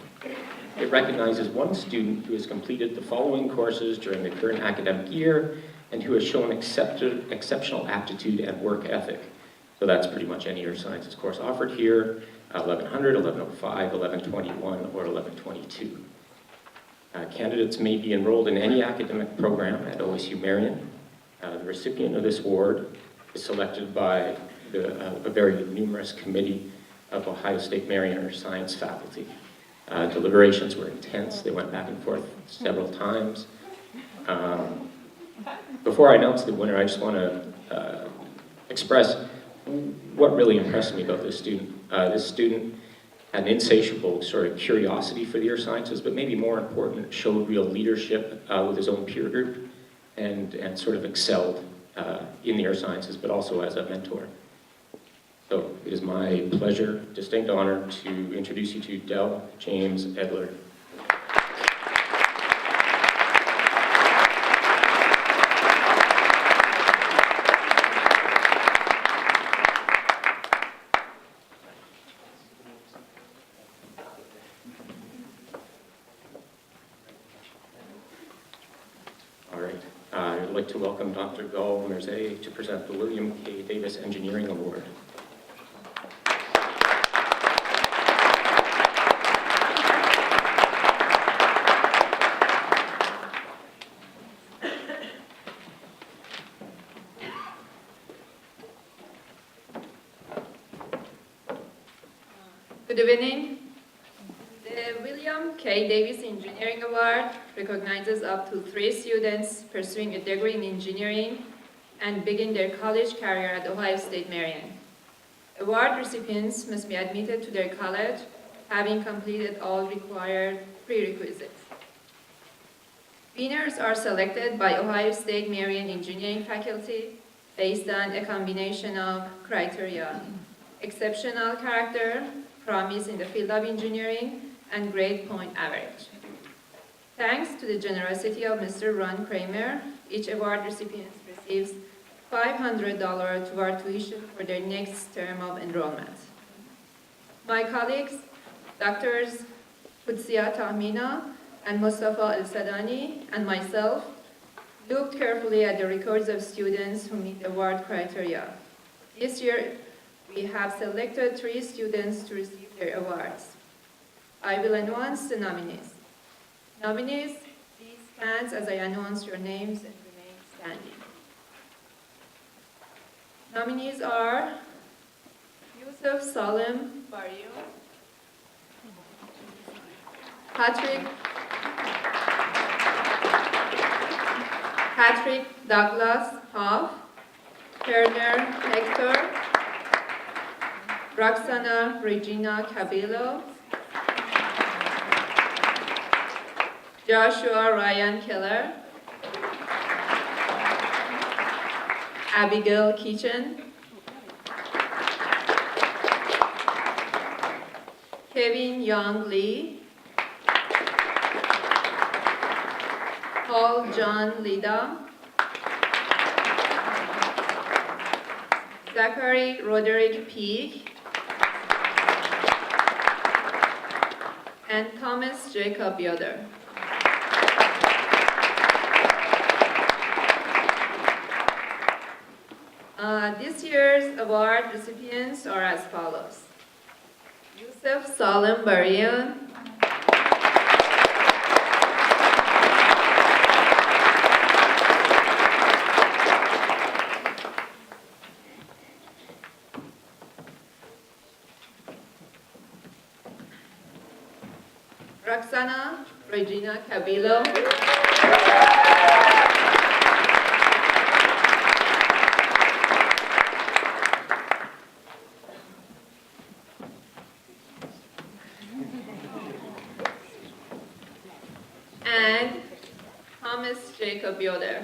It recognizes one student who has completed the following courses during the current academic year and who has shown exceptional aptitude and work ethic. So that's pretty much any earth sciences course offered here, 1100, 1105, 1121, or 1122. Candidates may be enrolled in any academic program at OSU Marion. The recipient of this award is selected by a very numerous committee of Ohio State Marion Earth Science faculty. Deliberations were intense. They went back and forth several times. Before I announce the winner, I just want to express what really impressed me about this student. This student had an insatiable sort of curiosity for the earth sciences, but maybe more important, showed real leadership with his own peer group and sort of excelled in the earth sciences, but also as a mentor. So it is my pleasure, distinct honor, to introduce you to Del James Edler. All right, I'd like to welcome Dr. Gul Merzey to present the William K. Davis Engineering Award. Good evening. The William K. Davis Engineering Award recognizes up to 3 students pursuing a degree in engineering and begin their college career at Ohio State Marion. Award recipients must be admitted to their college, having completed all required prerequisites. Winners are selected by Ohio State Marion engineering faculty based on a combination of criteria: exceptional character, promise in the field of engineering, and grade point average. Thanks to the generosity of Mr. Ron Kramer, each award recipient receives $500 toward tuition for their next term of enrollment. My colleagues, Drs. Qudsiya Tahmina and Mustafa El-Sadani, and myself, looked carefully at the records of students who meet award criteria. This year, we have selected 3 students to receive their awards. I will announce the nominees. Nominees, please stand as I announce your names and remain standing. Nominees are Yusuf Salim Barrio, Patrick Douglas Hoff, Turner Hector, Roxana Regina Cabello, Joshua Ryan Keller, Abigail Kitchen, Kevin Young Lee, Paul John Lida, Zachary Roderick Peak, and Thomas Jacob Yoder. This year's award recipients are as follows: Yusuf Salim Barian, Roxana Regina Cabello, and Thomas Jacob Yoder.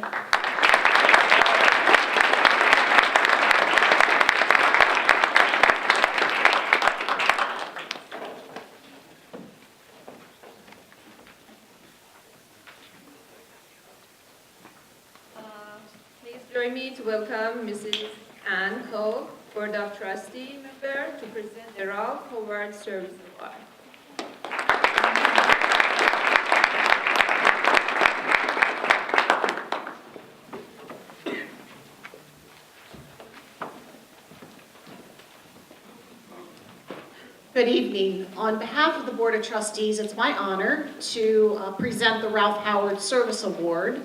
Please join me to welcome Mrs. Ann Cole, Board of Trustee member, to present the Ralph Howard Service Award. Good evening. On behalf of the Board of Trustees, it's my honor to present the Ralph Howard Service Award.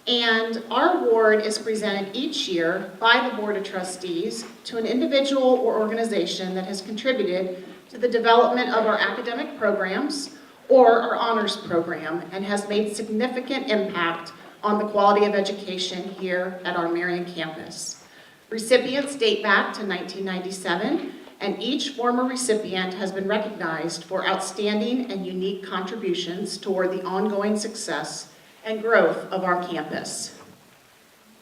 And our award is presented each year by the Board of Trustees to an individual or organization that has contributed to the development of our academic programs or our honors program and has made significant impact on the quality of education here at our Marion campus. Recipients date back to 1997, and each former recipient has been recognized for outstanding and unique contributions toward the ongoing success and growth of our campus.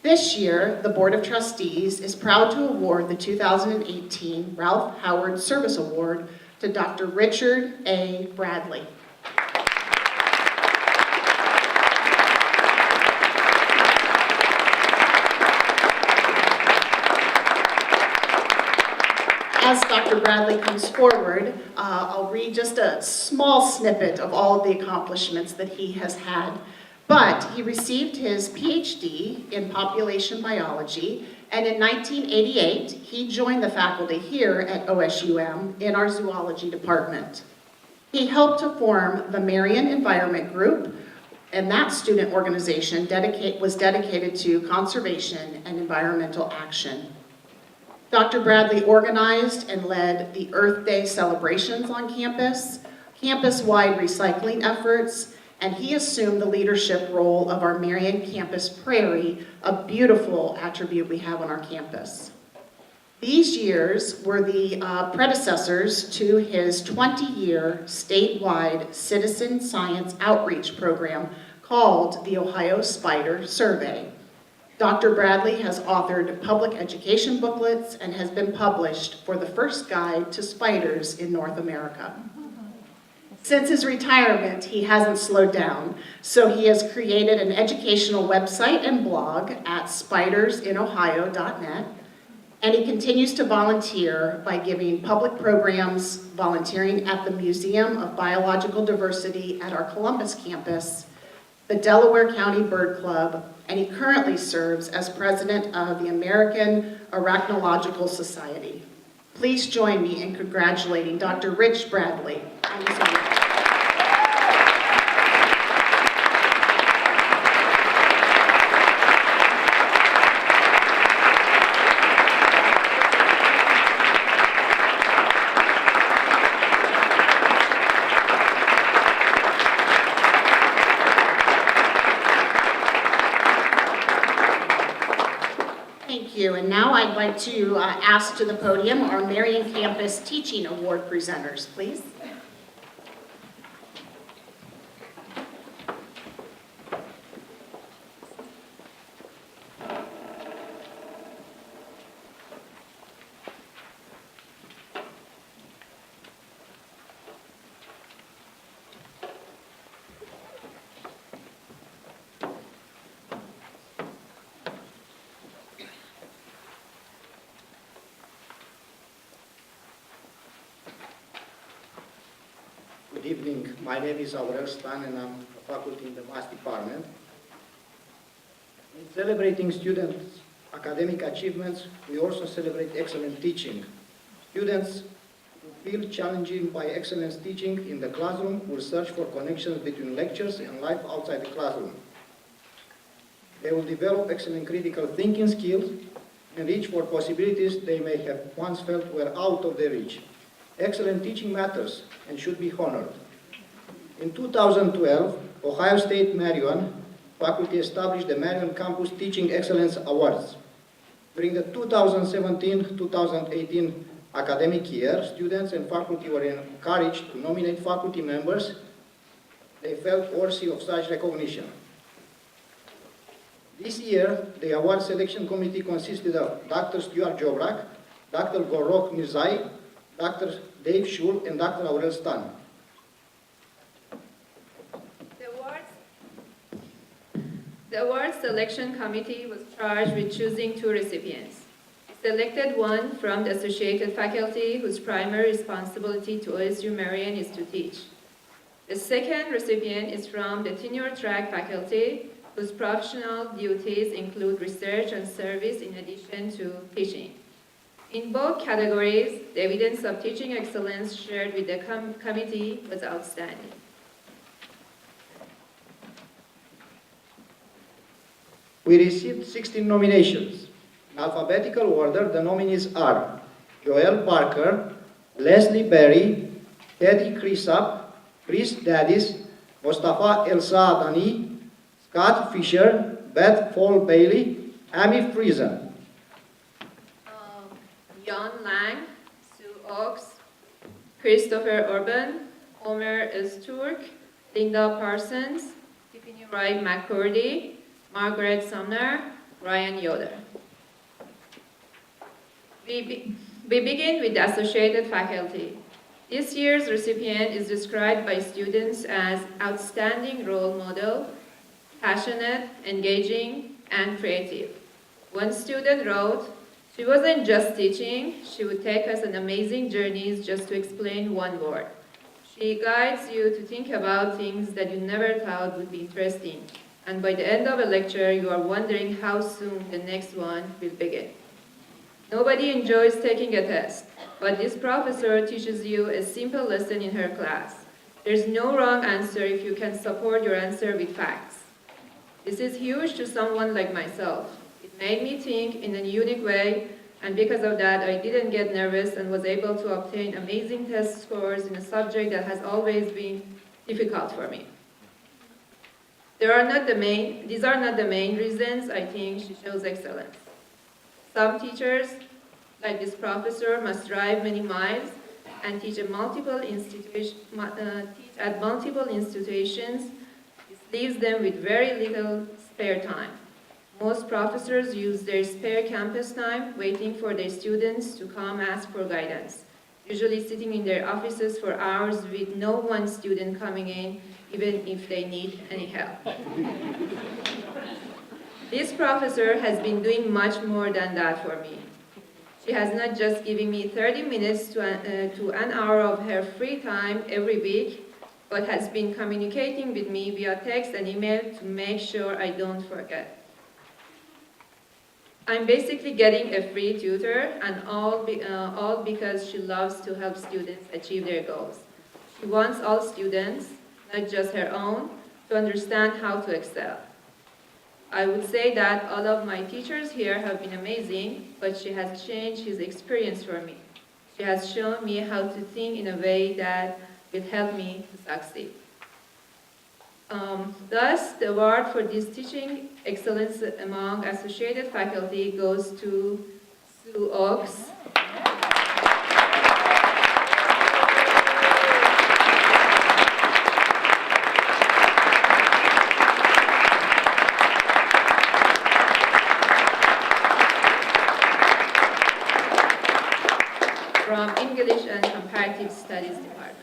This year, the Board of Trustees is proud to award the 2018 Ralph Howard Service Award to Dr. Richard A. Bradley. As Dr. Bradley comes forward, I'll read just a small snippet of all of the accomplishments that he has had. But he received his PhD in population biology, and in 1988, he joined the faculty here at OSUM in our zoology department. He helped to form the Marion Environment Group, and that student organization was dedicated to conservation and environmental action. Dr. Bradley organized and led the Earth Day celebrations on campus, campus-wide recycling efforts, and he assumed the leadership role of our Marion Campus Prairie, a beautiful attribute we have on our campus. These years were the predecessors to his 20-year statewide citizen science outreach program called the Ohio Spider Survey. Dr. Bradley has authored public education booklets and has been published for the first guide to spiders in North America. Since his retirement, he hasn't slowed down, so he has created an educational website and blog at spidersinohio.net, and he continues to volunteer by giving public programs, volunteering at the Museum of Biological Diversity at our Columbus campus, the Delaware County Bird Club, and he currently serves as president of the American Arachnological Society. Please join me in congratulating Dr. Rich Bradley on his honor. Thank you, and now I'd like to ask to the podium our Marion Campus Teaching Award presenters, please. Good evening. My name is Morrill and I'm a faculty in the Math Department. In celebrating students' academic achievements, we also celebrate excellent teaching. Students who feel challenged by excellent teaching in the classroom will search for connections between lectures and life outside the classroom. They will develop excellent critical thinking skills and reach for possibilities they may have once felt were out of their reach. Excellent teaching matters and should be honored. In 2012, Ohio State Marion faculty established the Marion Campus Teaching Excellence Awards. During the 2017-2018 academic year, students and faculty were encouraged to nominate faculty members they felt worthy of such recognition. This year, the award selection committee consisted of Dr. Stuart Jobrak, Dr. Gorok Mirzai, Dr. Dave Schul, and Dr. Aurel Stan. The awards selection committee was charged with choosing two recipients. It selected one from the associated faculty whose primary responsibility to OSU Marion is to teach. The second recipient is from the tenure track faculty whose professional duties include research and service in addition to teaching. In both categories, the evidence of teaching excellence shared with the committee was outstanding. We received 16 nominations. In alphabetical order, the nominees are Joel Parker, Leslie Berry, Teddy Crisap, Chris Daddis, Mostafa El Saadani, Scott Fisher, Beth Fall Bailey, Amy Friesen. Jan Lang, Sue Oaks, Christopher Urban, Homer Esturk, Linda Parsons, Tiffany Wright McCurdy, Margaret Sumner, Ryan Yoder. We begin with the associated faculty. This year's recipient is described by students as outstanding role model, passionate, engaging, and creative. One student wrote, "She wasn't just teaching, she would take us on amazing journeys just to explain one word. She guides you to think about things that you never thought would be interesting. And by the end of a lecture, you are wondering how soon the next one will begin." Nobody enjoys taking a test, but this professor teaches you a simple lesson in her class. There's no wrong answer if you can support your answer with facts. This is huge to someone like myself. It made me think in a unique way, and because of that, I didn't get nervous and was able to obtain amazing test scores in a subject that has always been difficult for me. These are not the main reasons I think she shows excellence. Some teachers, like this professor, must drive many miles and teach at multiple institutions. This leaves them with very little spare time. Most professors use their spare campus time waiting for their students to come ask for guidance, usually sitting in their offices for hours with no one student coming in, even if they need any help. This professor has been doing much more than that for me. She has not just given me 30 minutes to an hour of her free time every week, but has been communicating with me via text and email to make sure I don't forget. I'm basically getting a free tutor, and all because she loves to help students achieve their goals. She wants all students, not just her own, to understand how to excel. I would say that all of my teachers here have been amazing, but she has changed his experience for me. She has shown me how to think in a way that will help me to succeed. Thus, the award for this teaching excellence among associated faculty goes to Sue Oaks. From English and Comparative Studies Department.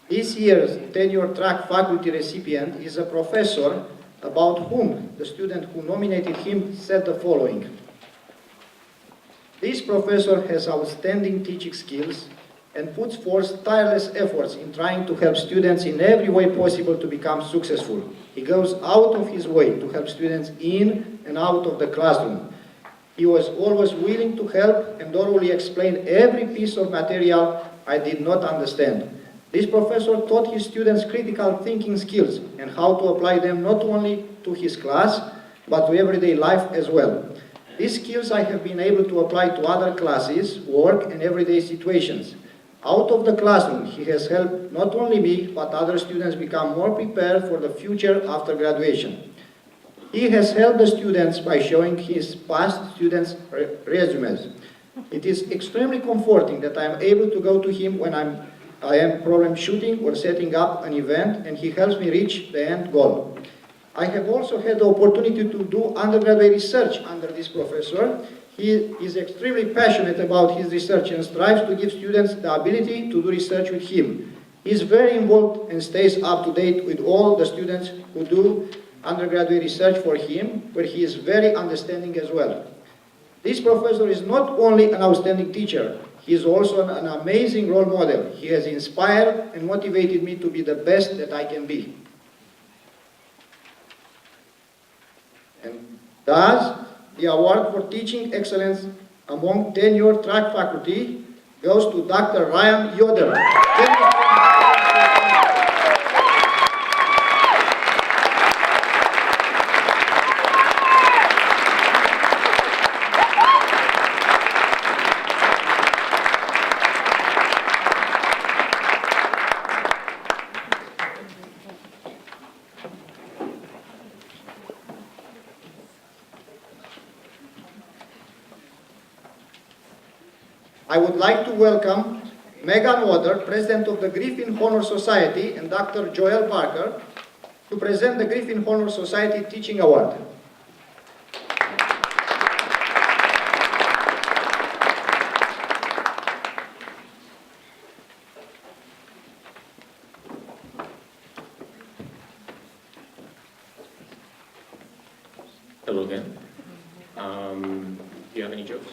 This year's tenure track faculty recipient is a professor about whom the student who nominated him said the following. This professor has outstanding teaching skills and puts forth tireless efforts in trying to help students in every way possible to become successful. He goes out of his way to help students in and out of the classroom. He was always willing to help and thoroughly explain every piece of material I did not understand. This professor taught his students critical thinking skills and how to apply them not only to his class, but to everyday life as well. These skills I have been able to apply to other classes, work, and everyday situations. Out of the classroom, he has helped not only me, but other students become more prepared for the future after graduation. He has helped the students by showing his past students' resumes. It is extremely comforting that I am able to go to him when I am problem shooting or setting up an event, and he helps me reach the end goal. I have also had the opportunity to do undergraduate research under this professor. He is extremely passionate about his research and strives to give students the ability to do research with him. He is very involved and stays up to date with all the students who do undergraduate research for him, where he is very understanding as well. This professor is not only an outstanding teacher, he is also an amazing role model. He has inspired and motivated me to be the best that I can be. And thus, the award for teaching excellence among tenure track faculty goes to Dr. Ryan Yoder. I would like to welcome Megan Water, President of the Griffin Honor Society, and Dr. Joel Parker to present the Griffin Honor Society Teaching Award. Hello again. Do you have any jokes?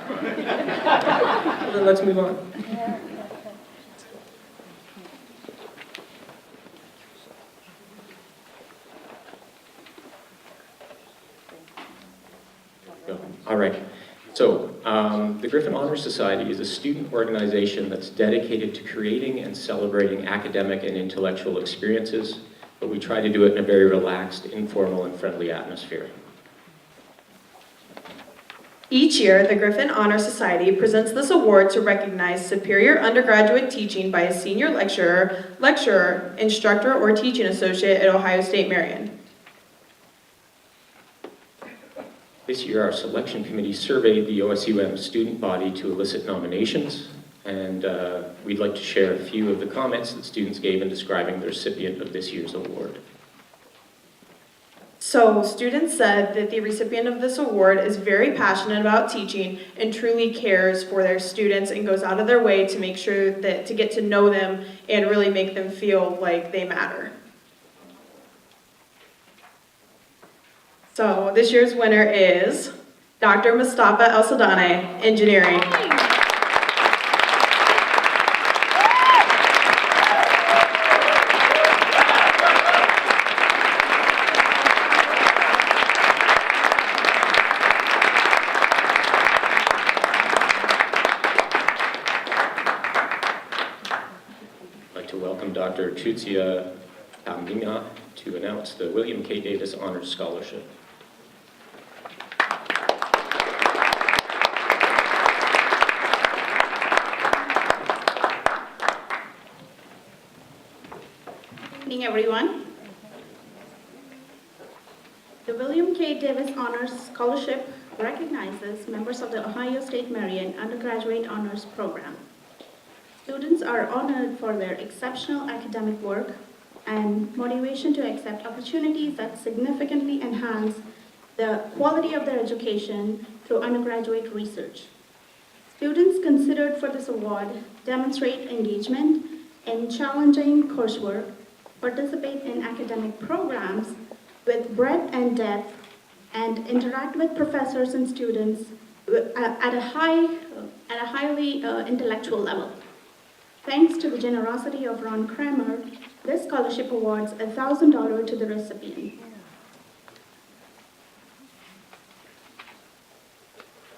Well, then let's move on. All right. So, the Griffin Honor Society is a student organization that's dedicated to creating and celebrating academic and intellectual experiences, but we try to do it in a very relaxed, informal, and friendly atmosphere. Each year, the Griffin Honor Society presents this award to recognize superior undergraduate teaching by a senior lecturer, instructor, or teaching associate at Ohio State Marion. This year, our selection committee surveyed the OSUM student body to elicit nominations, and we'd like to share a few of the comments that students gave in describing the recipient of this year's award. So, students said that the recipient of this award is very passionate about teaching and truly cares for their students and goes out of their way to make sure that to get to know them and really make them feel like they matter. So, this year's winner is Dr. Mustafa El-Sadane, Engineering. Dr. Tutsia Tamina to announce the William K. Davis Honors Scholarship. Good evening, everyone. The William K. Davis Honors Scholarship recognizes members of the Ohio State Marion Undergraduate Honors Program. Students are honored for their exceptional academic work and motivation to accept opportunities that significantly enhance the quality of their education through undergraduate research. Students considered for this award demonstrate engagement in challenging coursework, participate in academic programs with breadth and depth, and interact with professors and students at a highly intellectual level. Thanks to the generosity of Ron Kramer, this scholarship awards $1,000 to the recipient.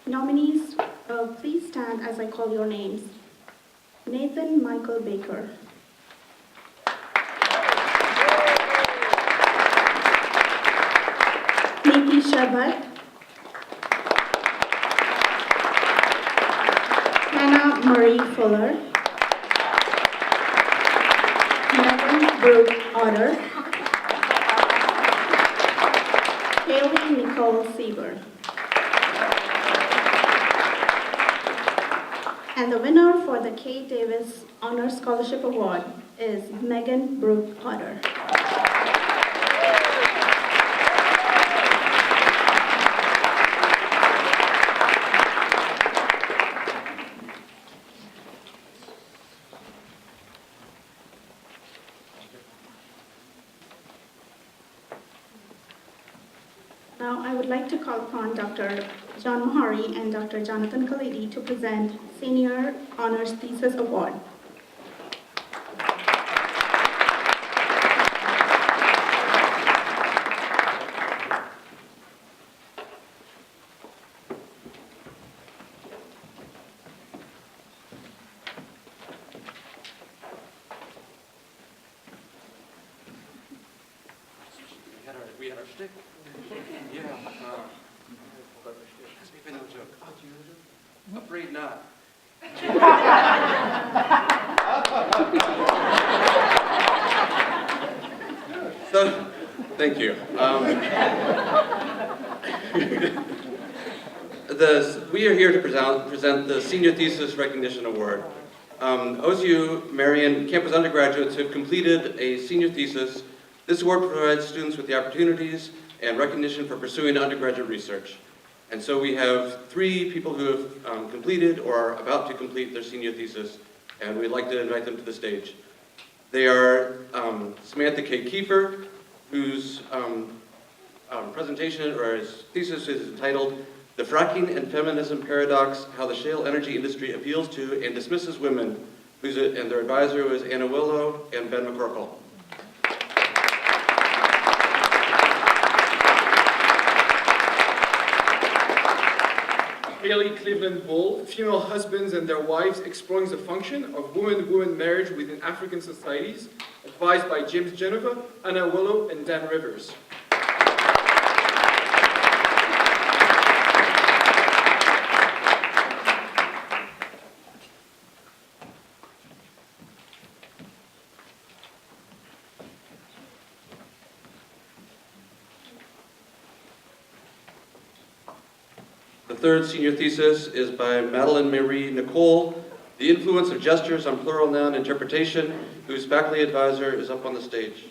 Nominees, please stand as I call your names. Nathan Michael Baker. Nikki Shabat. Hannah Marie Fuller. Brooke Otter, Haley Nicole Sieber. And the winner for the K. Davis Honor Scholarship Award is Megan Brooke Otter. Now, I would like to call upon Dr. John Mahari and Dr. Jonathan Khalidi to present Senior Honors Thesis Award. We had our stick. Yeah. Has me been no joke. Oh, do you know? Afraid not. So, thank you. We are here to present the Senior Thesis Recognition Award. OSU Marion campus undergraduates have completed a senior thesis. This award provides students with the opportunities and recognition for pursuing undergraduate research. And so we have 3 people who have completed or are about to complete their senior thesis, and we'd like to invite them to the stage. They are Samantha K. Kiefer, whose presentation or his thesis is entitled "The Fracking and Feminism Paradox: How the Shale Energy Industry Appeals to and Dismisses Women," and their advisor was Anna Willow and Ben McCorkle. Haley Cleveland Bull, Female Husbands and Their Wives Exploring the Function of Woman-to-Woman Marriage Within African Societies, advised by James Geneva, Anna Willow, and Dan Rivers. third senior thesis is by Madeline Marie Nicole, The Influence of Gestures on Plural Noun Interpretation, whose faculty advisor is up on the stage.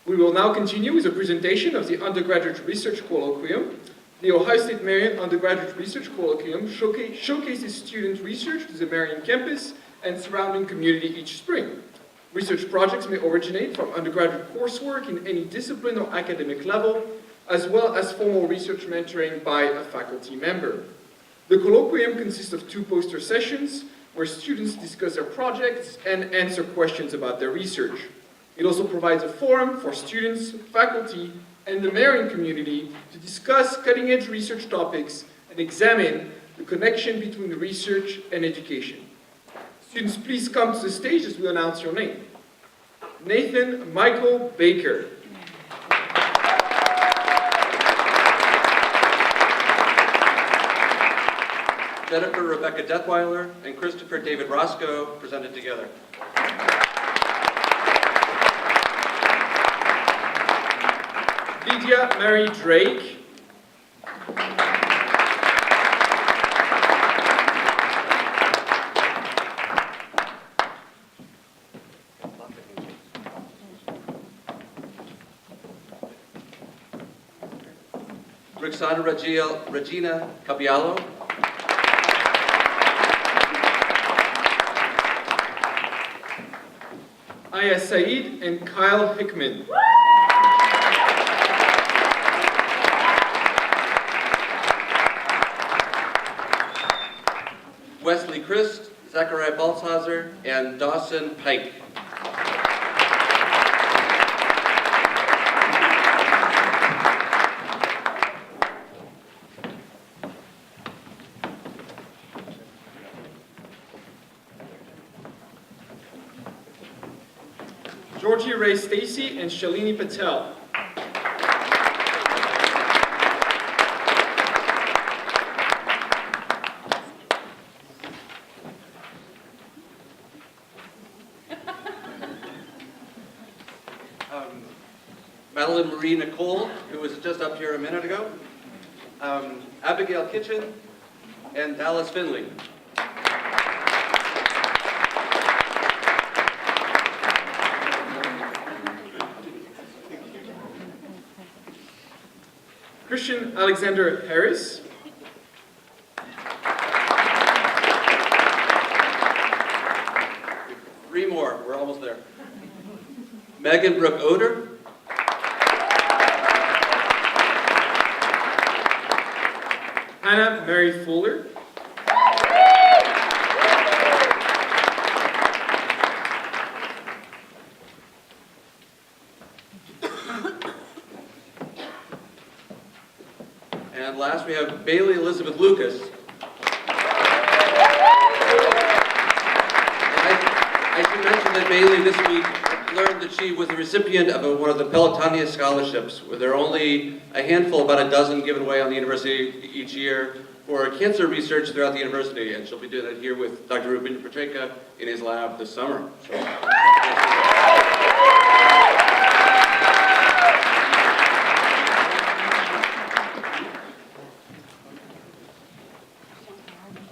We will now continue with a presentation of the Undergraduate Research Colloquium. The Ohio State Marion Undergraduate Research Colloquium showcases student research to the Marion campus and surrounding community each spring. Research projects may originate from undergraduate coursework in any discipline or academic level, as well as formal research mentoring by a faculty member. The colloquium consists of 2 poster sessions where students discuss their projects and answer questions about their research. It also provides a forum for students, faculty, and the Marion community to discuss cutting-edge research topics and examine the connection between research and education. Students, please come to the stage as we announce your name. Nathan Michael Baker. Jennifer Rebecca Detweiler and Christopher David Roscoe presented together. Lydia Mary Drake. Roxana Regina Capiallo. Aya Said and Kyle Hickman. Wesley Christ, Zachariah Balthazar, and Dawson Pike. Georgie Ray Stacy and Shalini Patel. Madeline Marie Nicole, who was just up here a minute ago. Abigail Kitchen, and Dallas Finley. Christian Alexander Harris. Three more, we're almost there. Megan Brooke Oder. Hannah Mary Fuller. And last we have Bailey Elizabeth Lucas. I should mention that Bailey this week learned that she was the recipient of one of the Pelotania scholarships, where there are only a handful, about a dozen, given away on the university each year for cancer research throughout the university, and she'll be doing it here with Dr. Ruben Petreka in his lab this summer. So,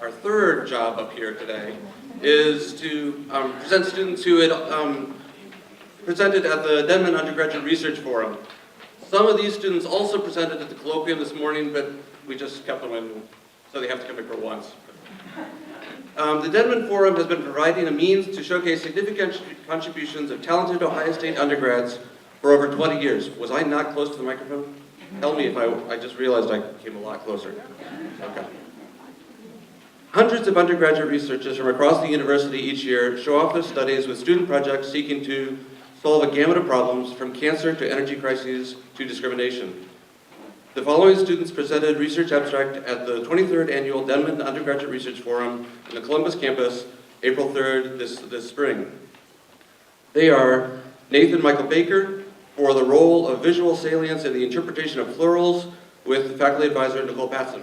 our third job up here today is to present students who had presented at the Denman Undergraduate Research Forum. Some of these students also presented at the colloquium this morning, but we just kept them in, so they have to come in for once. The Denman Forum has been providing a means to showcase significant contributions of talented Ohio State undergrads for over 20 years. Was I not close to the microphone? Tell me if I just realized I came a lot closer. Okay. Hundreds of undergraduate researchers from across the university each year show off their studies with student projects seeking to solve a gamut of problems, from cancer to energy crises to discrimination. The following students presented research abstract at the 23rd Annual Denman Undergraduate Research Forum in the Columbus campus, April 3rd this spring. They are Nathan Michael Baker, for the role of visual salience in the interpretation of plurals with faculty advisor Nicole Patson.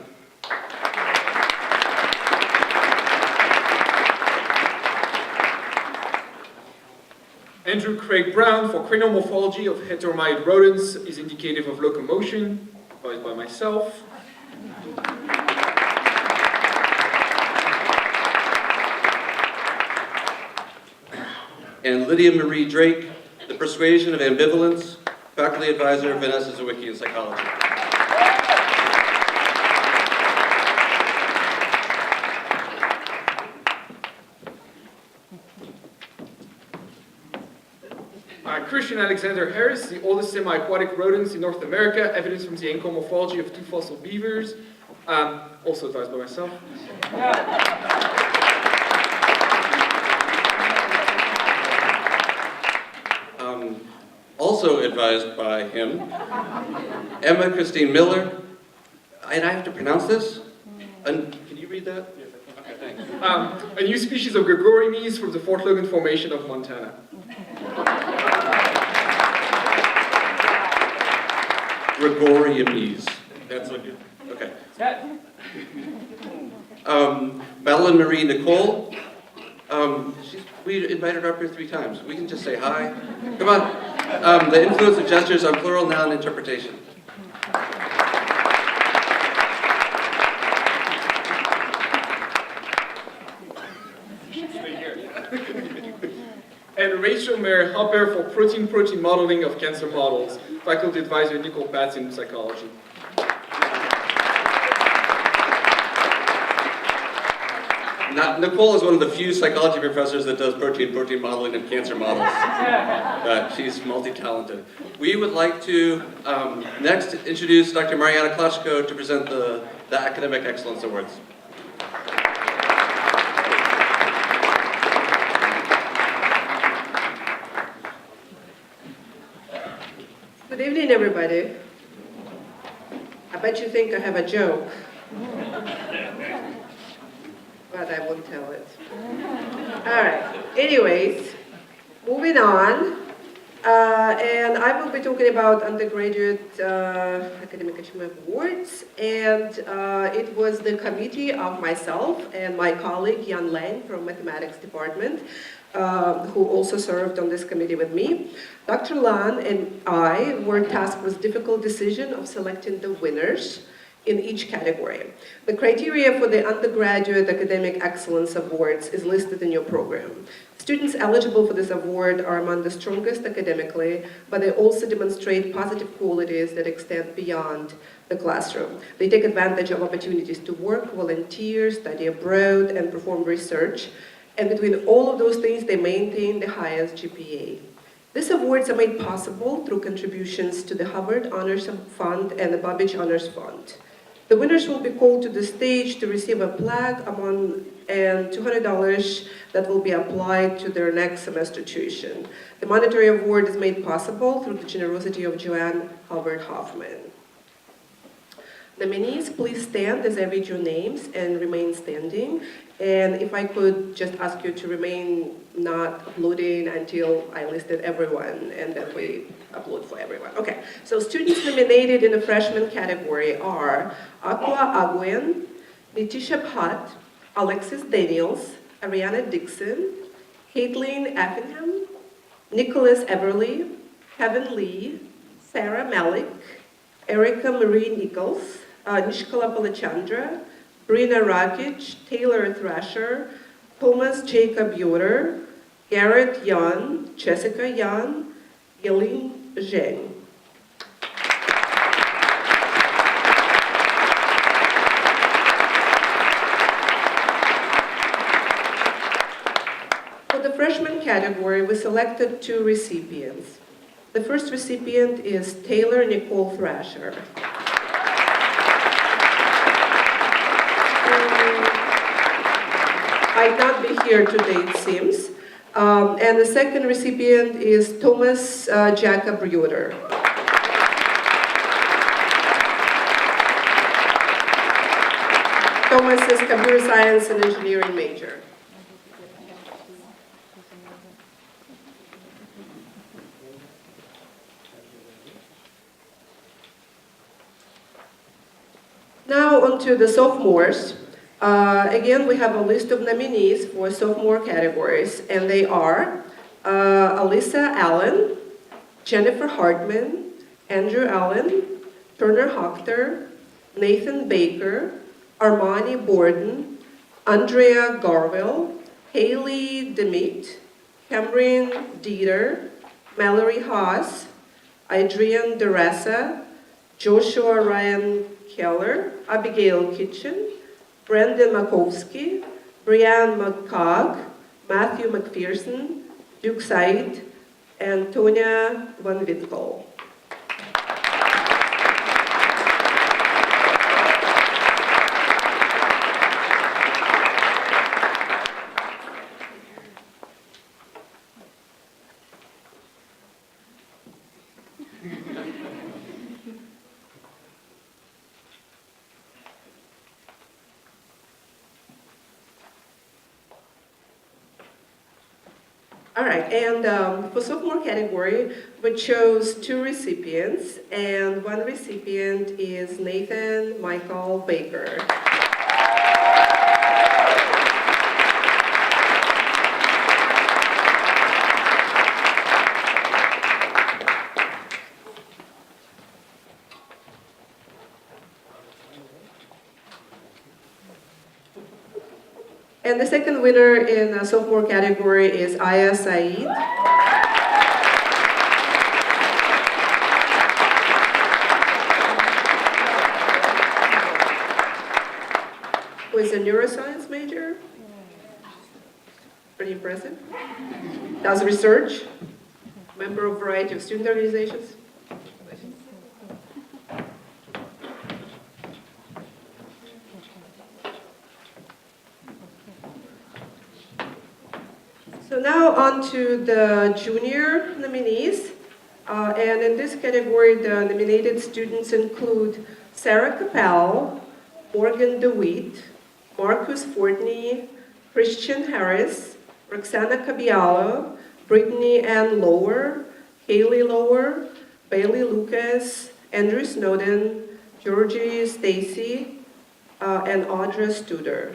Andrew Craig Brown for cranial morphology of heteromyid rodents is indicative of locomotion, advised by myself. And Lydia Marie Drake, the persuasion of ambivalence, faculty advisor Vanessa Zawicki in psychology. Christian Alexander Harris, the oldest semi-aquatic rodents in North America, evidence from the ankle morphology of 2 fossil beavers, also advised by myself. Also advised by him, Emma Christine Miller, and I have to pronounce this? Can you read that? Okay, thanks. A new species of Gregorimes from the Fort Logan Formation of Montana. Gregoriames. That's what you, okay. Madeline Marie Nicole. We invited her up here 3 times. We can just say hi. Come on. The influence of gestures on plural noun interpretation. And Rachel Mary Hopper for protein-protein modeling of cancer models, faculty advisor Nicole Patson in psychology. Nicole is one of the few psychology professors that does protein-protein modeling of cancer models. She's multi-talented. We would like to next introduce Dr. Mariana Klashko to present the Academic Excellence Awards. Good evening, everybody. I bet you think I have a joke, but I won't tell it. All right. Anyways, moving on. And I will be talking about undergraduate academic achievement awards. And it was the committee of myself and my colleague, Jan Lang from Mathematics Department, who also served on this committee with me. Dr. Lan and I were tasked with difficult decision of selecting the winners in each category. The criteria for the Undergraduate Academic Excellence Awards is listed in your program. Students eligible for this award are among the strongest academically, but they also demonstrate positive qualities that extend beyond the classroom. They take advantage of opportunities to work, volunteer, study abroad, and perform research. And between all of those things, they maintain the highest GPA. These awards are made possible through contributions to the Harvard Honors Fund and the Babbage Honors Fund. The winners will be called to the stage to receive a plaque and $200 that will be applied to their next semester tuition. The monetary award is made possible through the generosity of Joanne Howard Hoffman. Nominees, please stand as I read your names and remain standing. And if I could just ask you to remain not uploading until I listed everyone, and then we upload for everyone. Okay, so students nominated in the freshman category are Aqua Aguyen, Nitisha Bhatt, Alexis Daniels, Ariana Dixon, Caitlin Effingham, Nicholas Everly, Kevin Lee, Sarah Malik, Erica Marie Nichols, Nishkala Palachandra, Brina Rakic, Taylor Thrasher, Thomas Jacob Yoder, Garrett Yan, Jessica Yan, Yelin Zheng. For the freshman category, we selected 2 recipients. The first recipient is Taylor Nicole Thrasher. Might not be here today, it seems. And the second recipient is Thomas Jacob Yoder. Thomas is computer science and engineering major. Now on to the sophomores. Again, we have a list of nominees for sophomore categories, and they are Alyssa Allen, Jennifer Hartman, Andrew Allen, Turner Hochter, Nathan Baker, Armani Borden, Andrea Garville, Haley Demit, Cameron Dieter, Mallory Haas, Adrian DeRessa, Joshua Ryan Keller, Abigail Kitchen, Brendan Makowski, Brianne McCogg, Matthew McPherson, Duke Said, and Tonya Van Witkel. All right, and for sophomore category, we chose 2 recipients, and one recipient is Nathan Michael Baker. And the second winner in the sophomore category is Aya Saeed. Who is a neuroscience major. Pretty impressive. Does research, member of a variety of student organizations. So now on to the junior nominees. And in this category, the nominated students include Sarah Capel, Morgan DeWitt, Marcus Fortney, Christian Harris, Roxana Cabiallo, Brittany Ann Lower, Haley Lower, Bailey Lucas, Andrew Snowden, Georgie Stacy, and Audra Studer.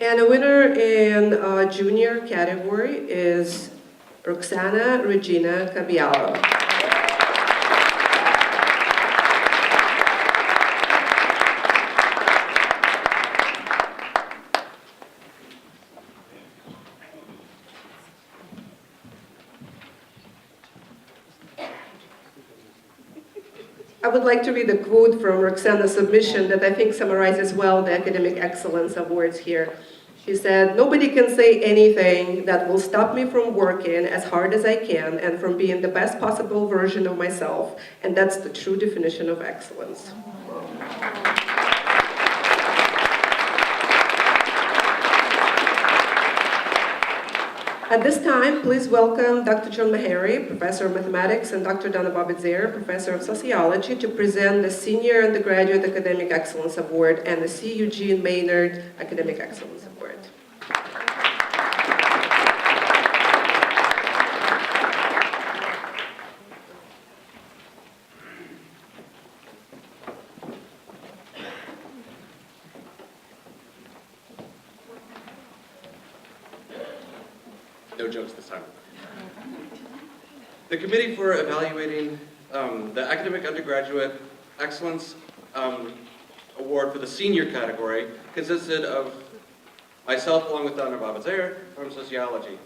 And a winner in junior category is Roxana Regina Cabiallo. I would like to read a quote from Roxana's submission that I think summarizes well the academic excellence awards here. She said, "Nobody can say anything that will stop me from working as hard as I can and from being the best possible version of myself, and that's the true definition of excellence." At this time, please welcome Dr. John Meharry, Professor of Mathematics, and Dr. Dana Babitzer, Professor of Sociology, to present the Senior Undergraduate Academic Excellence Award and the C. Eugene Maynard Academic Excellence Award. No jokes this time. The committee for evaluating the Academic Undergraduate Excellence Award for the senior category consisted of myself along with Donna Babitzer from Sociology.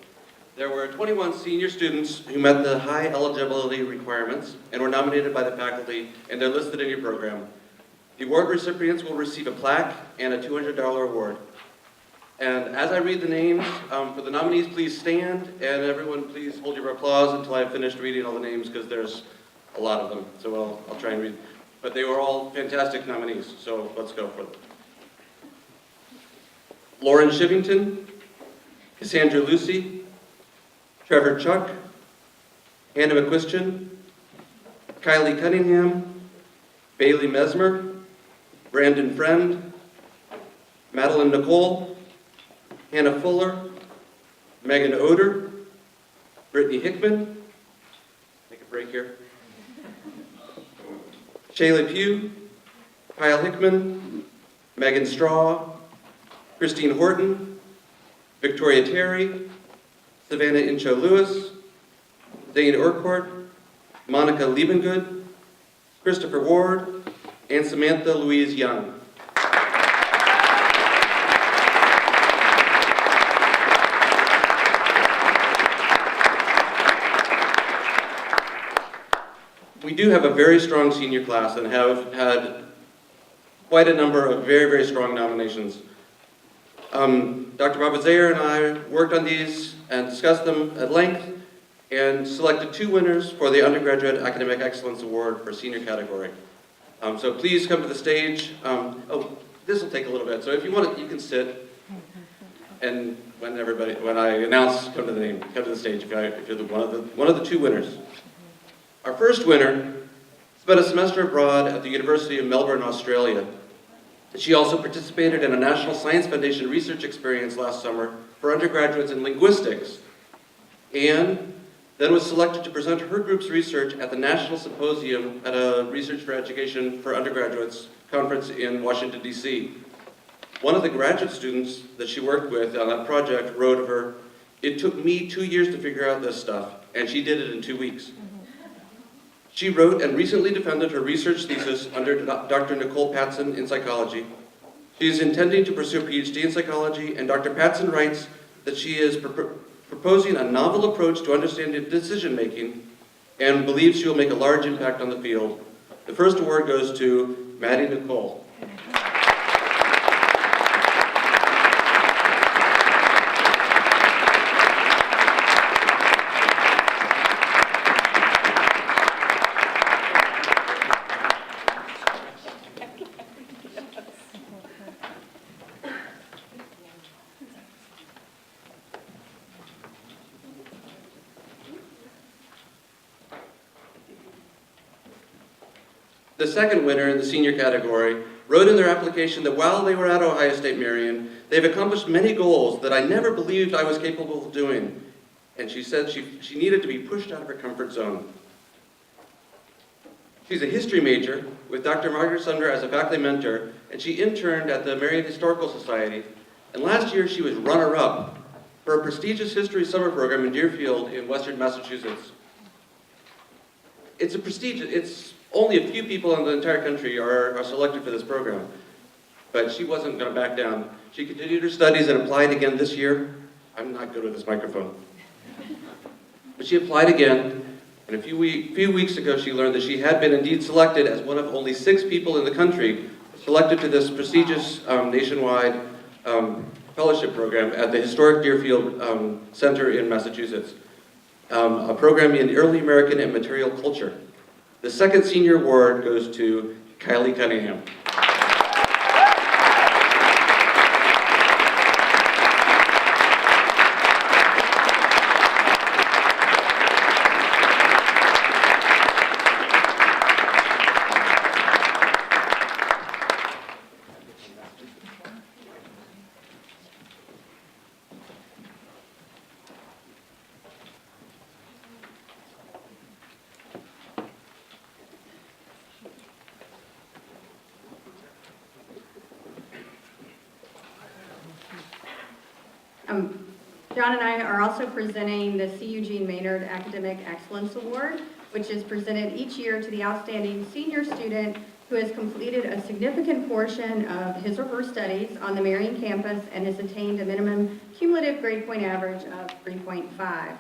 There were 21 senior students who met the high eligibility requirements and were nominated by the faculty, and they're listed in your program. The award recipients will receive a plaque and a $200 award. And as I read the names, for the nominees, please stand, and everyone please hold your applause until I've finished reading all the names, because there's a lot of them, so I'll try and read. But they were all fantastic nominees, so let's go for them. Lauren Shivington, Cassandra Lucy, Trevor Chuck, Hannah McQuistion, Kylie Cunningham, Bailey Mesmer, Brandon Friend, Madeline Nicole, Hannah Fuller, Megan Oder, Brittany Hickman, take a break here, Shayla Pugh, Kyle Hickman, Megan Straw, Christine Horton, Victoria Terry, Savannah Incho Lewis, Zane Urquhart, Monica Liebengood, Christopher Ward, and Samantha Louise Young. We do have a very strong senior class and have had quite a number of very, very strong nominations. Dr. Baba Zayer and I worked on these and discussed them at length and selected 2 winners for the Undergraduate Academic Excellence Award for senior category. So please come to the stage. Oh, this will take a little bit, so if you want to, you can sit. And when I announce, come to the stage if you're one of the 2 winners. Our first winner spent a semester abroad at the University of Melbourne, Australia. She also participated in a National Science Foundation research experience last summer for undergraduates in linguistics, and then was selected to present her group's research at the National Symposium at a Research for Education for Undergraduates conference in Washington, D.C. One of the graduate students that she worked with on that project wrote of her, "It took me 2 years to figure out this stuff, and she did it in 2 weeks." She wrote and recently defended her research thesis under Dr. Nicole Patson in psychology. She is intending to pursue a PhD in psychology, and Dr. Patson writes that she is proposing a novel approach to understanding decision-making and believes she will make a large impact on the field. The first award goes to Maddie Nicole. The second winner in the senior category wrote in their application that while they were at Ohio State Marion, they've accomplished many goals that I never believed I was capable of doing. And she said she needed to be pushed out of her comfort zone. She's a history major with Dr. Margaret Sumner as a faculty mentor, and she interned at the Marion Historical Society. And last year she was runner-up for a prestigious history summer program in Deerfield in western Massachusetts. It's only a few people in the entire country are selected for this program, but she wasn't going to back down. She continued her studies and applied again this year. I'm not good with this microphone. But she applied again, and a few weeks ago she learned that she had been indeed selected as one of only 6 people in the country selected to this prestigious nationwide fellowship program at the historic Deerfield Center in Massachusetts, a program in early American and material culture. The second senior award goes to Kylie Cunningham. John and I are also presenting the C. Eugene Maynard Academic Excellence Award, which is presented each year to the outstanding senior student who has completed a significant portion of his or her studies on the Marion campus and has attained a minimum cumulative grade point average of 3.5.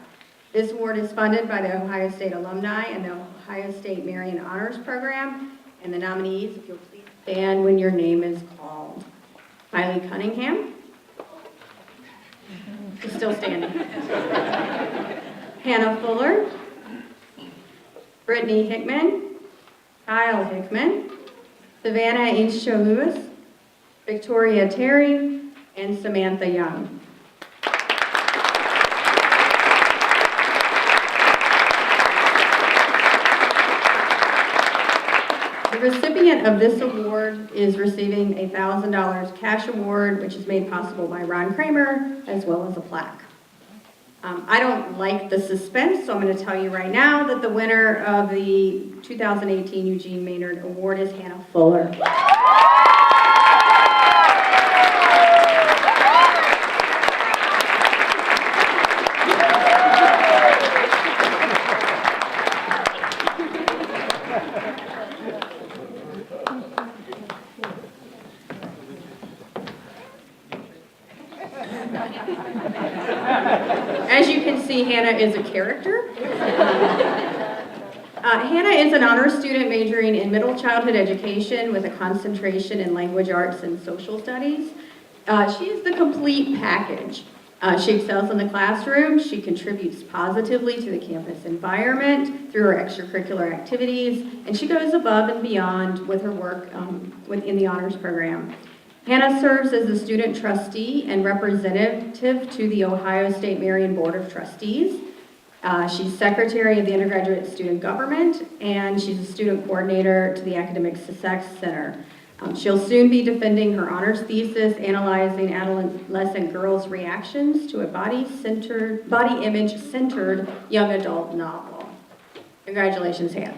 This award is funded by the Ohio State Alumni and the Ohio State Marion Honors Program, and the nominees, if you'll please stand when your name is called. Kylie Cunningham. Is still standing. Hannah Fuller, Brittany Hickman, Kyle Hickman, Savannah Inscho Lewis, Victoria Terry, and Samantha Young. The recipient of this award is receiving a $1,000 cash award, which is made possible by Ron Kramer, as well as a plaque. I don't like the suspense, so I'm going to tell you right now that the winner of the 2018 Eugene Maynard Award is Hannah Fuller. As you can see, Hannah is a character. Hannah is an honors student majoring in middle childhood education with a concentration in language arts and social studies. She is the complete package. She excels in the classroom, she contributes positively to the campus environment through her extracurricular activities, and she goes above and beyond with her work within the honors program. Hannah serves as the student trustee and representative to the Ohio State Marian Board of Trustees. She's secretary of the undergraduate student government, and she's a student coordinator to the Academic Success Center. She'll soon be defending her honors thesis, analyzing adolescent girls' reactions to a body image-centered young adult novel. Congratulations, Hannah.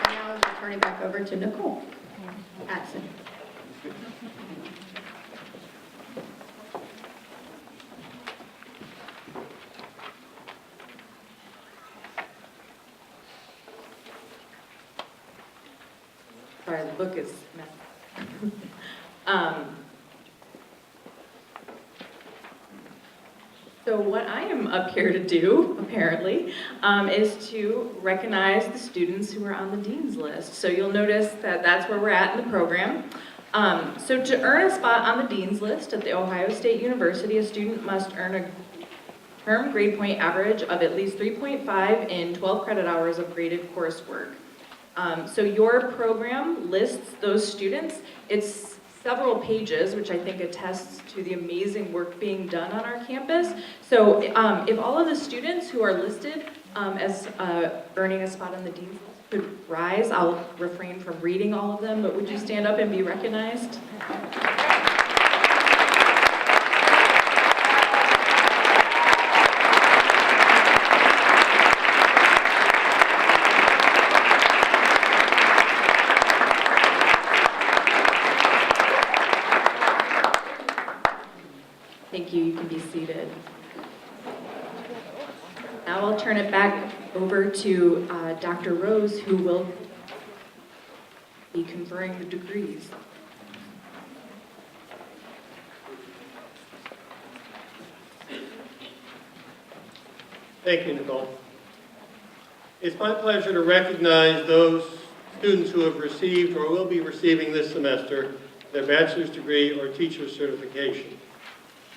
And now I'll turn it back over to Nicole Atson. Sorry, the book is messed up. So what I am up here to do, apparently, is to recognize the students who are on the Dean's List. So you'll notice that that's where we're at in the program. So to earn a spot on the Dean's List at The Ohio State University, a student must earn a term grade point average of at least 3.5 in 12 credit hours of graded coursework. So your program lists those students. It's several pages, which I think attests to the amazing work being done on our campus. So if all of the students who are listed as earning a spot on the Dean's List could rise, I'll refrain from reading all of them, but would you stand up and be recognized? Thank you. You can be seated. Now I'll turn it back over to Dr. Rose, who will be conferring the degrees. Thank you, Nicole. It's my pleasure to recognize those students who have received or will be receiving this semester their bachelor's degree or teacher's certification.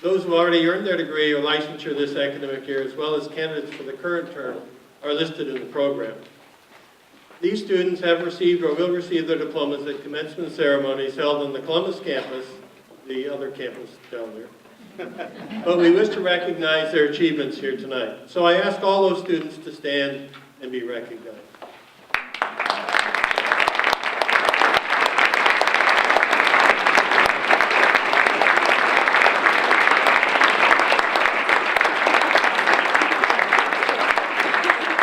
Those who already earned their degree or licensure this academic year, as well as candidates for the current term, are listed in the program. These students have received or will receive their diplomas at commencement ceremonies held on the Columbus campus, the other campus down there. But we wish to recognize their achievements here tonight. So I ask all those students to stand and be recognized.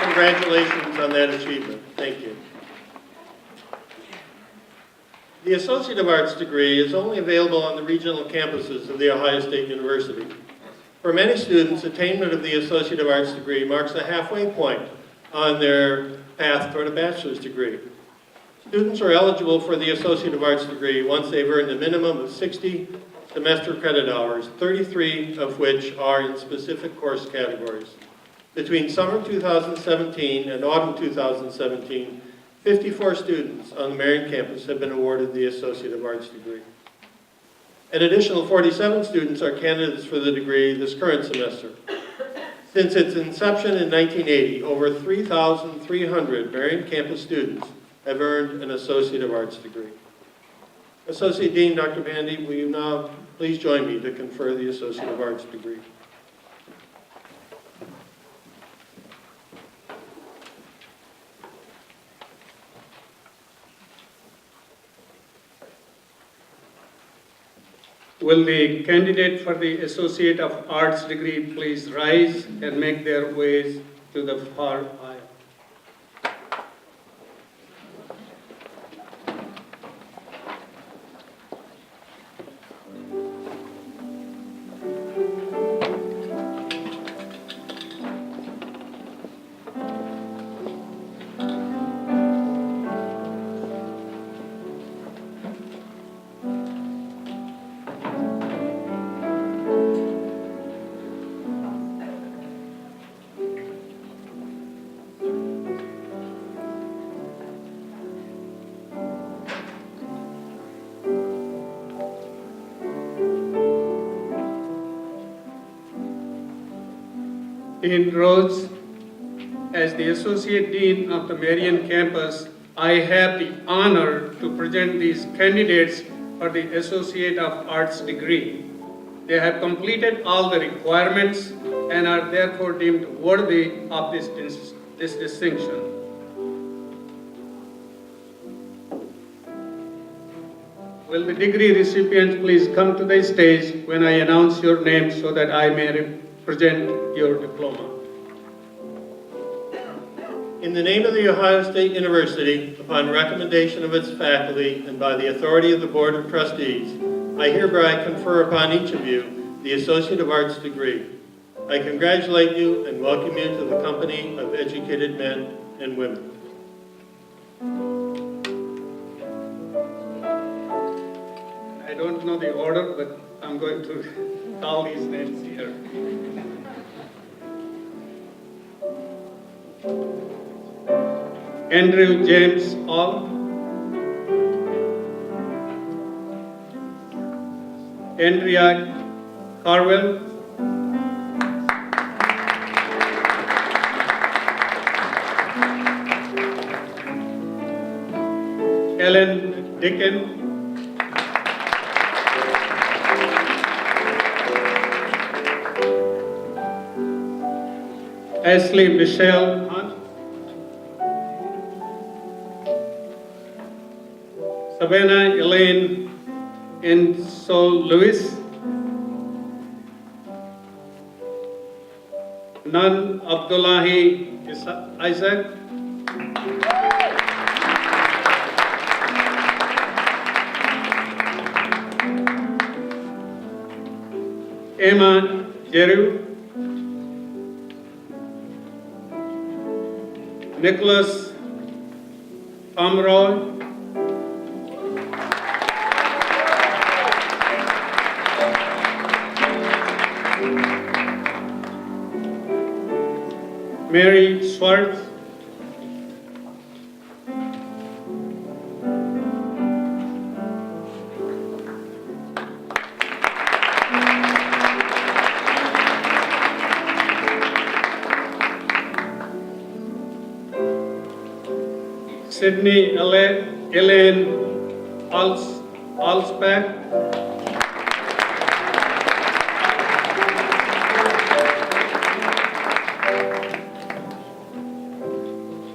Congratulations on that achievement. Thank you. The Associate of Arts degree is only available on the regional campuses of The Ohio State University. For many students, attainment of the Associate of Arts degree marks a halfway point on their path toward a bachelor's degree. Students are eligible for the Associate of Arts degree once they've earned a minimum of 60 semester credit hours, 33 of which are in specific course categories. Between summer 2017 and autumn 2017, 54 students on the Marion campus have been awarded the Associate of Arts degree. An additional 47 students are candidates for the degree this current semester. Since its inception in 1980, over 3,300 Marion campus students have earned an Associate of Arts degree. Associate Dean Dr. Bandy, will you now please join me to confer the Associate of Arts degree? Will the candidate for the Associate of Arts degree please rise and make their ways to the far aisle? Dean Rhodes, as the Associate Dean of the Marion campus, I have the honor to present these candidates for the Associate of Arts degree. They have completed all the requirements and are therefore deemed worthy of this distinction. Will the degree recipients please come to the stage when I announce your name so that I may present your diploma. In the name of The Ohio State University, upon recommendation of its faculty and by the authority of the Board of Trustees, I hereby confer upon each of you the Associate of Arts degree. I congratulate you and welcome you to the company of educated men and women. I don't know the order, but I'm going to call these names here. Andrew James Hall. Andrea Carwell. Ellen Dicken. Ashley Michelle Hunt. Savannah Elaine Insol Lewis. Nan Abdullahi Isaac. Emma Jeru. Nicholas Pomeroy. Mary Schwartz. Sydney Elaine Alsbeck.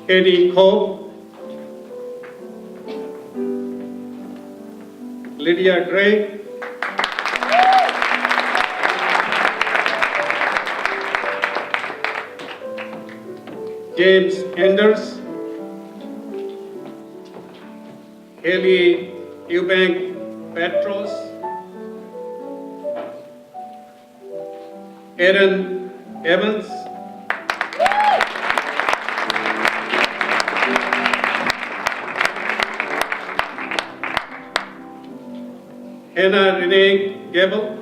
Katie Cope. Lydia Gray. James Enders. Haley Eubank Petros. Aaron Evans. Hannah Renee Gable.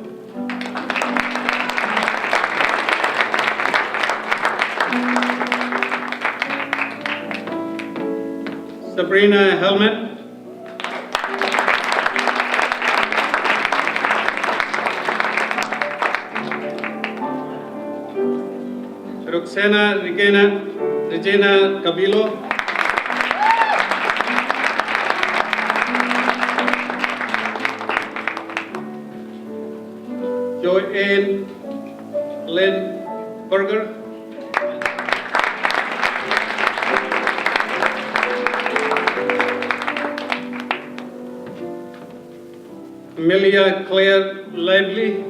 Sabrina Hellman. Roxana Regina Cabilo. Joanne Lynn Berger. Amelia Claire Lively.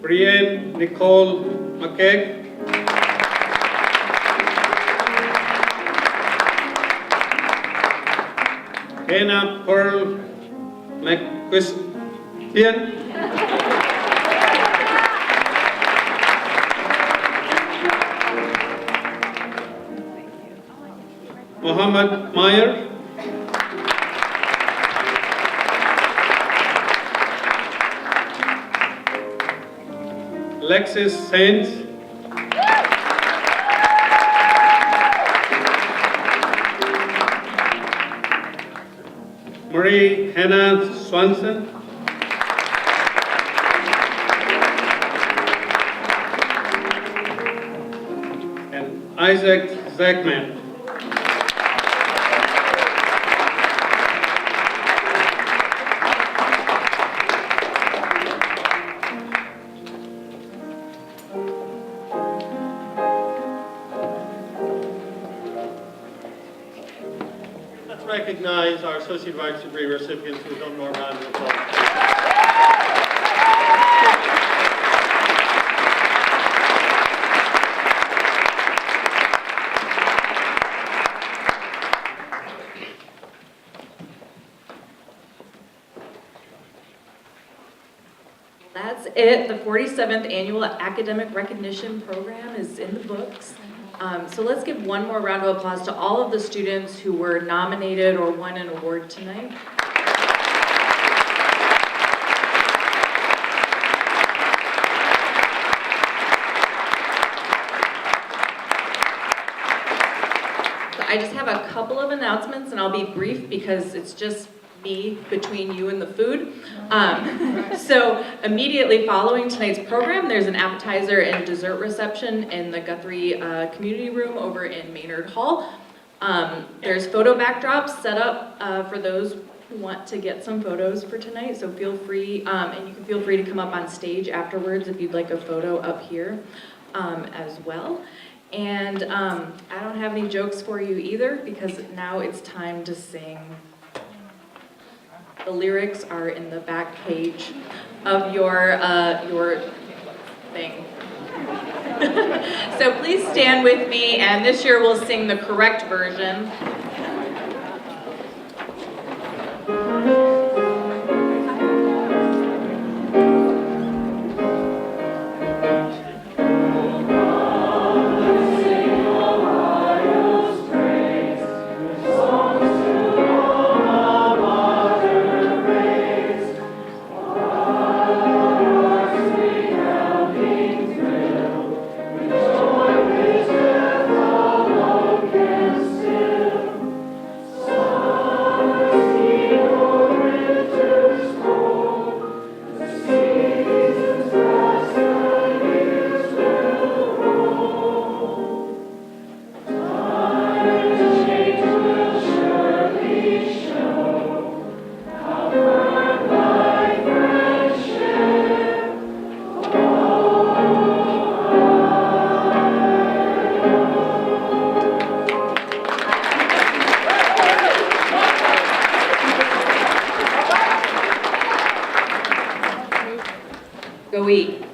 Brienne Nicole McKay. Hannah Pearl McChristian. Muhammad Meyer. Alexis Sainz. Marie Hannah Swanson. And Isaac Zachman. Let's recognize our Associate of Arts degree recipients with one more round of applause. That's it. The 47th Annual Academic Recognition Program is in the books. So let's give one more round of applause to all of the students who were nominated or won an award tonight. So I just have a couple of announcements, and I'll be brief because it's just me between you and the food. So immediately following tonight's program, there's an appetizer and dessert reception in the Guthrie Community Room over in Maynard Hall. There's photo backdrops set up for those who want to get some photos for tonight, so feel free, and you can feel free to come up on stage afterwards if you'd like a photo up here as well. And I don't have any jokes for you either, because now it's time to sing. The lyrics are in the back page of your thing. So please stand with me, and this year we'll sing the correct version. Go eat.